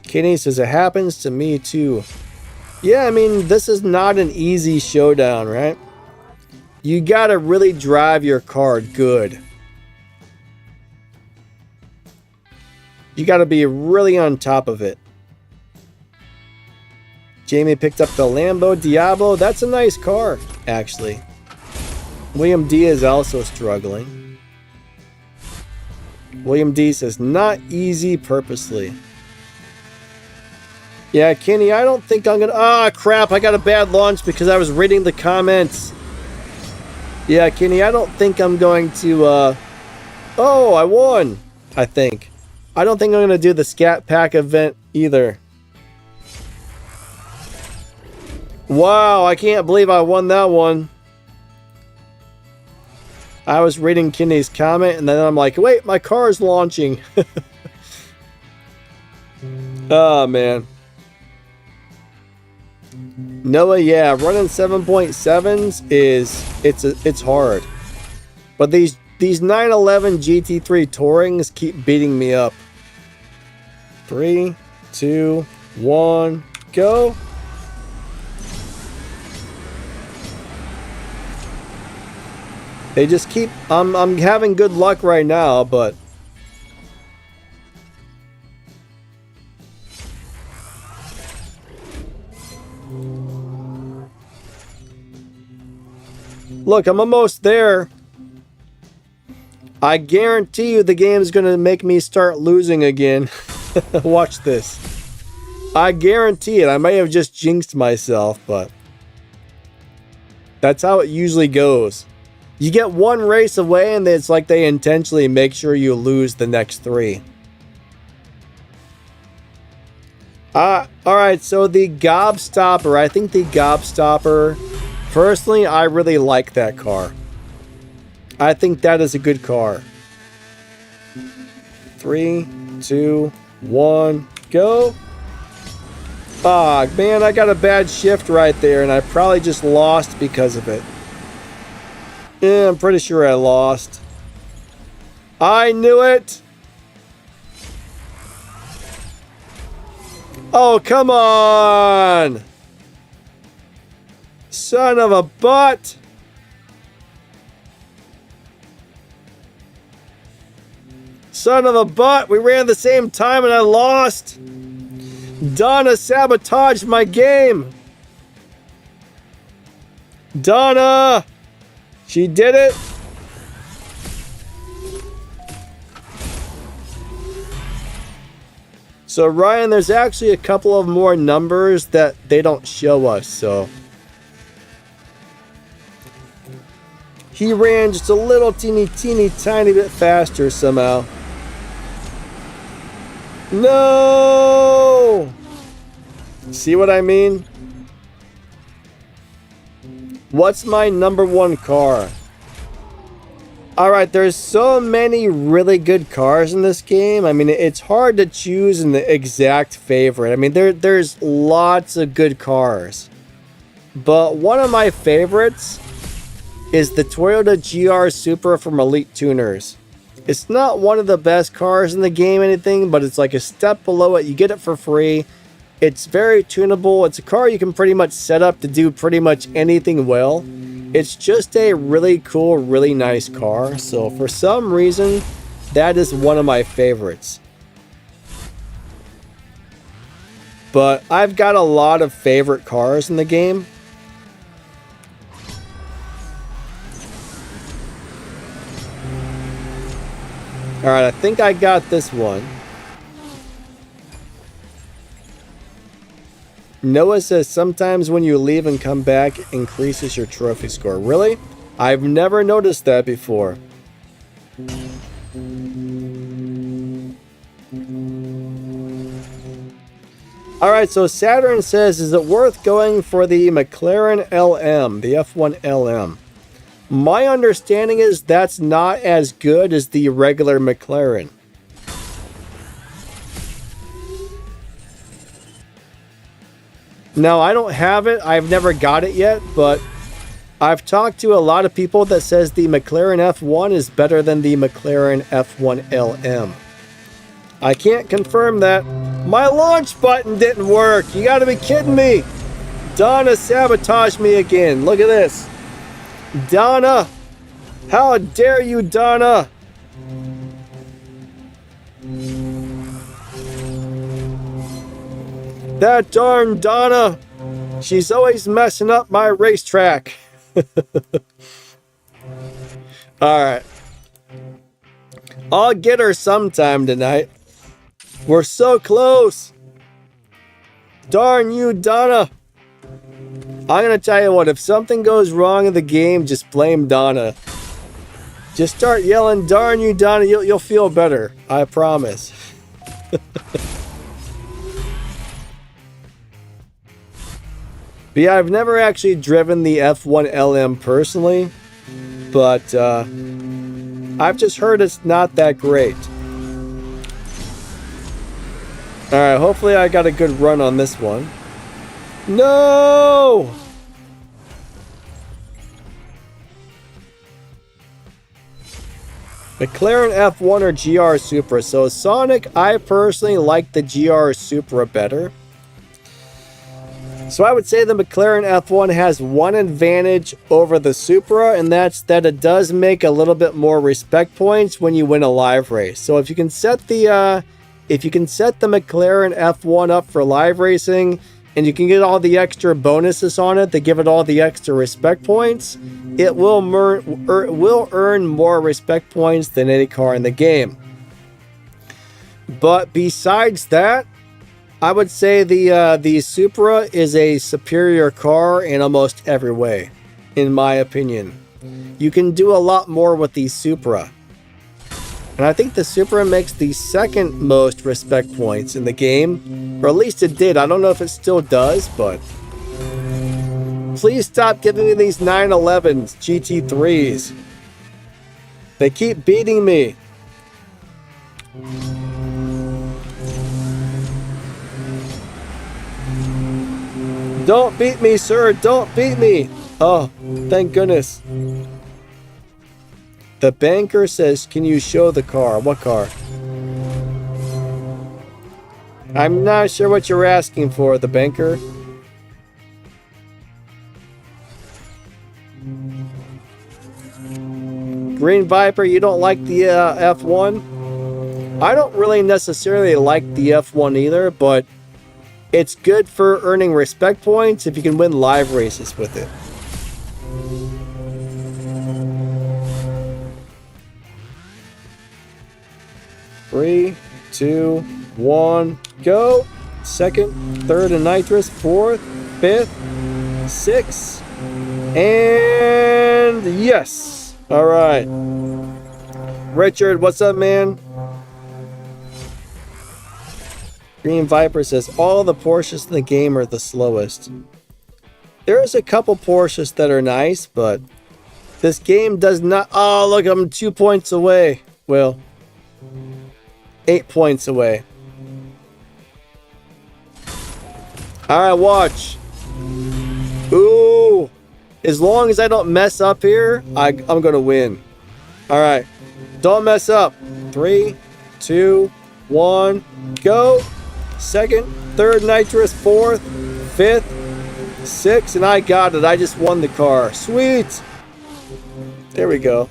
Kenny says, it happens to me too. Yeah, I mean, this is not an easy showdown, right? You gotta really drive your car good. You gotta be really on top of it. Jamie picked up the Lambo Diablo. That's a nice car, actually. William D is also struggling. William D says, not easy purposely. Yeah, Kenny, I don't think I'm gonna... Ah, crap, I got a bad launch because I was reading the comments. Yeah, Kenny, I don't think I'm going to... Oh, I won, I think. I don't think I'm gonna do the Scat Pack event either. Wow, I can't believe I won that one. I was reading Kenny's comment and then I'm like, wait, my car is launching. Oh, man. Noah, yeah, running 7.7s it's hard. But these 911 GT3 Tourings keep beating me up. 3, 2, 1, go. They just keep... I'm having good luck right now, but... Look, I'm almost there. I guarantee you the game's going to make me start losing again. Watch this. I guarantee it. I may have just jinxed myself, but... that's how it usually goes. You get one race away and it's like they intentionally make sure you lose the next 3. Alright, so the Gobstopper. I think the Gobstopper, personally, I really like that car. I think that is a good car. 3, 2, 1, go. Ah, man, I got a bad shift right there and I probably just lost because of it. Yeah, I'm pretty sure I lost. I knew it! Oh, come on! Son of a butt! Son of a butt! We ran the same time and I lost! Donna sabotaged my game! Donna! She did it! So Ryan, there's actually a couple of more numbers that they don't show us, so... he ran just a little teeny tiny bit faster somehow. No! See what I mean? What's my number 1 car? Alright, there's so many really good cars in this game. I mean, it's hard to choose an exact favorite. I mean, there's lots of good cars. But one of my favorites is the Toyota GR Supra from Elite Tuners. It's not one of the best cars in the game or anything, but it's like a step below it. You get it for free. It's very tunable. It's a car you can pretty much set up to do pretty much anything well. It's just a really cool, really nice car. So for some reason, that is one of my favorites. But I've got a lot of favorite cars in the game. Alright, I think I got this one. Noah says sometimes when you leave and come back, it increases your trophy score. Really? I've never noticed that before. Alright, so Saturn says, is it worth going for the McLaren LM, the F1 LM? My understanding is that's not as good as the regular McLaren. Now, I don't have it. I've never got it yet, but I've talked to a lot of people that says the McLaren F1 is better than the McLaren F1 LM. I can't confirm that. My launch button didn't work. You gotta be kidding me. Donna sabotaged me again. Look at this. Donna. How dare you, Donna? That darn Donna. She's always messing up my racetrack. Alright. I'll get her sometime tonight. We're so close. Darn you, Donna. I'm gonna tell you what, if something goes wrong in the game, just blame Donna. Just start yelling, darn you, Donna, you'll feel better. I promise. But yeah, I've never actually driven the F1 LM personally, but I've just heard it's not that great. Alright, hopefully I got a good run on this one. No! McLaren F1 or GR Supra. So Sonic, I personally like the GR Supra better. So I would say the McLaren F1 has one advantage over the Supra, and that's that it does make a little bit more respect points when you win a live race. So if you can set the McLaren F1 up for live racing, and you can get all the extra bonuses on it that give it all the extra respect points, it will earn more respect points than any car in the game. But besides that, I would say the Supra is a superior car in almost every way, in my opinion. You can do a lot more with the Supra. And I think the Supra makes the second most respect points in the game. Or at least it did. I don't know if it still does, but... Please stop giving me these 911s, GT3s. They keep beating me. Don't beat me, sir. Don't beat me. Oh, thank goodness. The banker says, can you show the car? What car? I'm not sure what you're asking for, the banker. Green Viper, you don't like the F1? I don't really necessarily like the F1 either, but it's good for earning respect points if you can win live races with it. Three, two, one, go. Second, third, and nitrous. Fourth, fifth, sixth, and yes. All right. Richard, what's up, man? Green Viper says, all the Porsches in the game are the slowest. There's a couple Porsches that are nice, but this game does not... Oh, look, I'm 2 points away. Well, 8 points away. Alright, watch. Ooh. As long as I don't mess up here, I'm going to win. Alright. Don't mess up. 3, 2, 1, go. Second, third nitrous, fourth, fifth, sixth, and I got it. I just won the car. Sweet. There we go.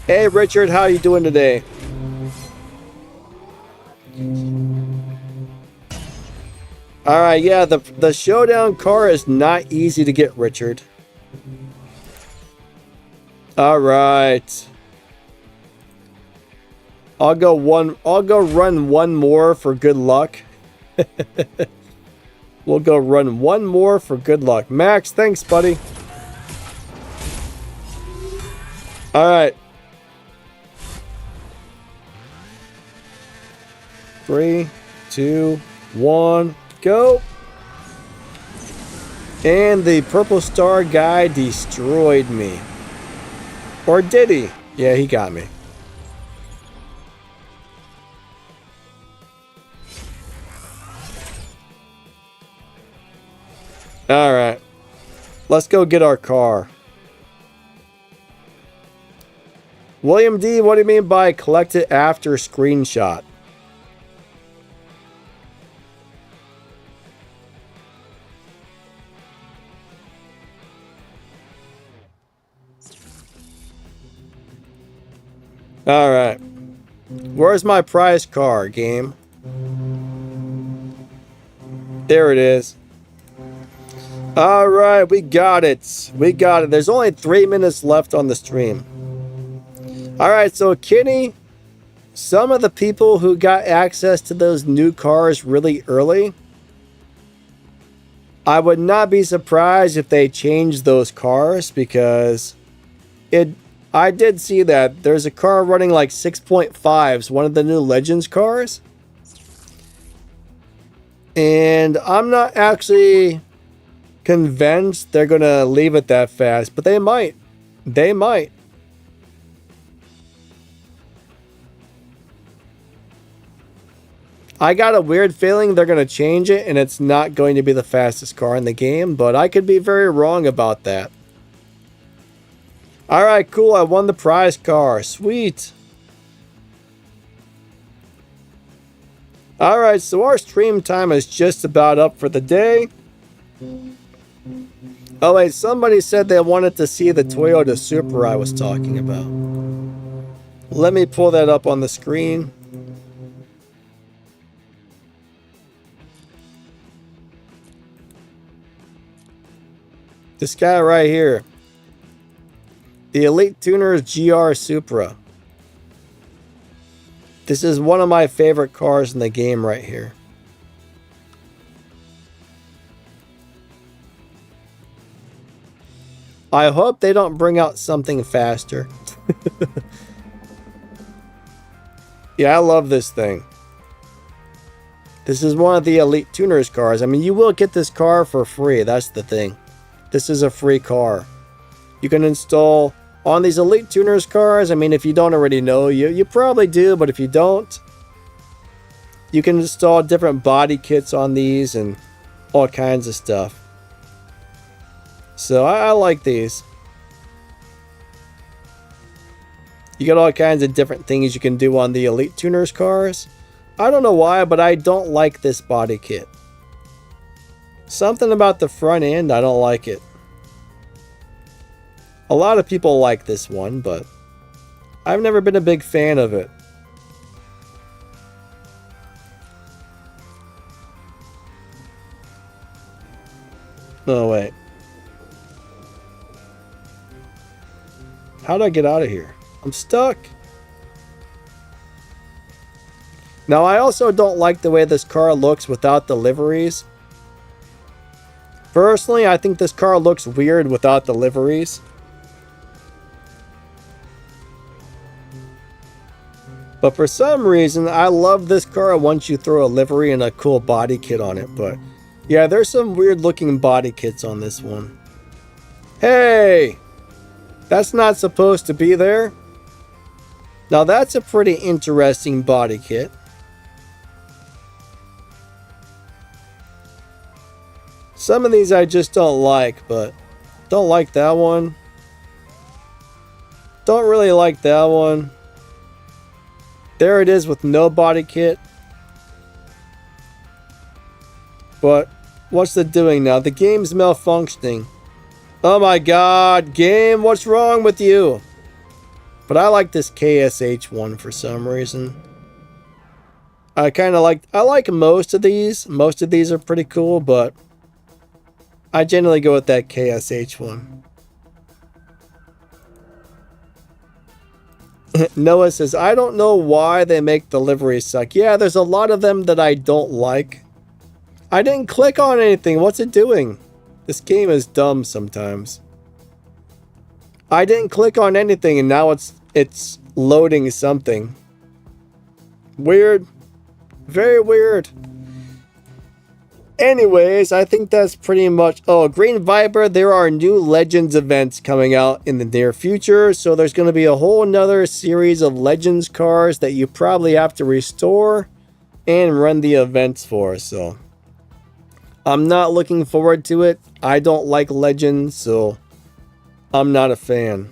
Hey, Richard, how you doing today? Alright, yeah, the showdown car is not easy to get, Richard. Alright. I'll go run one more for good luck. We'll go run one more for good luck. Max, thanks, buddy. All right. 3, 2, 1, go. And the purple star guy destroyed me. Or did he? Yeah, he got me. All right. Let's go get our car. William D, what do you mean by collect it after screenshot? All right. Where's my prize car, game? There it is. All right, we got it. We got it. There's only 3 minutes left on the stream. All right, so Kenny, some of the people who got access to those new cars really early, I would not be surprised if they changed those cars because I did see that there's a car running like 6.5s, one of the new Legends cars. And I'm not actually convinced they're going to leave it that fast, but they might. They might. I got a weird feeling they're going to change it and it's not going to be the fastest car in the game, but I could be very wrong about that. All right, cool. I won the prize car. Sweet. All right, so our stream time is just about up for the day. Oh, wait, somebody said they wanted to see the Toyota Supra I was talking about. Let me pull that up on the screen. This guy right here. The Elite Tuners GR Supra. This is one of my favorite cars in the game right here. I hope they don't bring out something faster. Yeah, I love this thing. This is one of the Elite Tuners cars. I mean, you will get this car for free. That's the thing. This is a free car. You can install on these Elite Tuners cars. I mean, if you don't already know, you probably do, but if you don't, you can install different body kits on these and all kinds of stuff. So I like these. You got all kinds of different things you can do on the Elite Tuners cars. I don't know why, but I don't like this body kit. Something about the front end, I don't like it. A lot of people like this one, but I've never been a big fan of it. No, wait. How do I get out of here? I'm stuck. Now, I also don't like the way this car looks without the liveries. Personally, I think this car looks weird without the liveries. But for some reason, I love this car once you throw a livery and a cool body kit on it. But yeah, there's some weird looking body kits on this one. Hey! That's not supposed to be there. Now that's a pretty interesting body kit. Some of these I just don't like, but don't like that one. Don't really like that one. There it is with no body kit. But what's it doing now? The game's malfunctioning. Oh my god, game, what's wrong with you? But I like this KSH one for some reason. I like most of these. Most of these are pretty cool, but I generally go with that KSH one. Noah says, I don't know why they make the liveries suck. Yeah, there's a lot of them that I don't like. I didn't click on anything. What's it doing? This game is dumb sometimes. I didn't click on anything and now it's loading something. Weird. Very weird. Anyways, I think that's pretty much... Oh, Green Viper, there are new Legends events coming out in the near future. So there's going to be a whole nother series of Legends cars that you probably have to restore and run the events for. So I'm not looking forward to it. I don't like Legends, so I'm not a fan.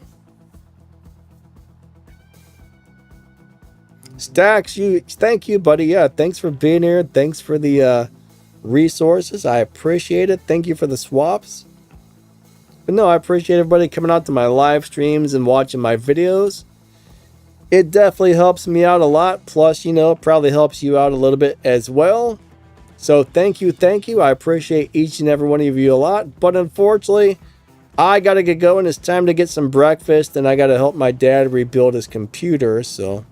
Stacks, thank you, buddy. Yeah, thanks for being here. Thanks for the resources. I appreciate it. Thank you for the swaps. But no, I appreciate everybody coming out to my live streams and watching my videos. It definitely helps me out a lot. Plus, you know, probably helps you out a little bit as well. So thank you, thank you. I appreciate each and every one of you a lot. But unfortunately, I got to get going. It's time to get some breakfast, and I got to help my dad rebuild his computer. So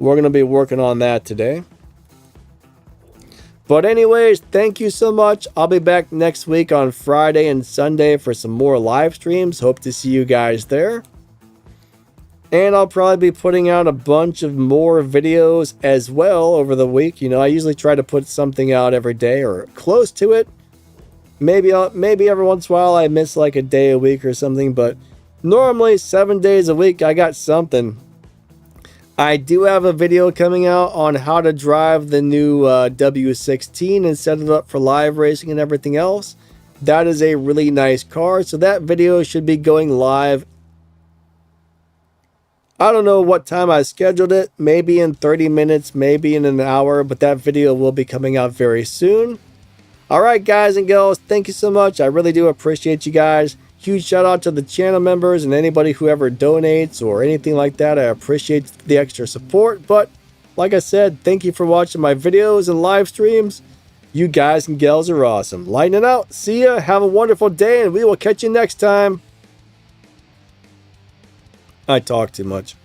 we're going to be working on that today. But anyways, thank you so much. I'll be back next week on Friday and Sunday for some more live streams. Hope to see you guys there. And I'll probably be putting out a bunch of more videos as well over the week. You know, I usually try to put something out every day or close to it. Maybe every once in a while I miss like a day a week or something. But normally 7 days a week I got something. I do have a video coming out on how to drive the new W16 and set it up for live racing and everything else. That is a really nice car. So that video should be going live. I don't know what time I scheduled it. Maybe in 30 minutes, maybe in an hour. But that video will be coming out very soon. Alright guys and girls, thank you so much. I really do appreciate you guys. Huge shout out to the channel members and anybody who ever donates or anything like that. I appreciate the extra support. But like I said, thank you for watching my videos and live streams. You guys and gals are awesome. Lightning out. See ya. Have a wonderful day and we will catch you next time. I talk too much.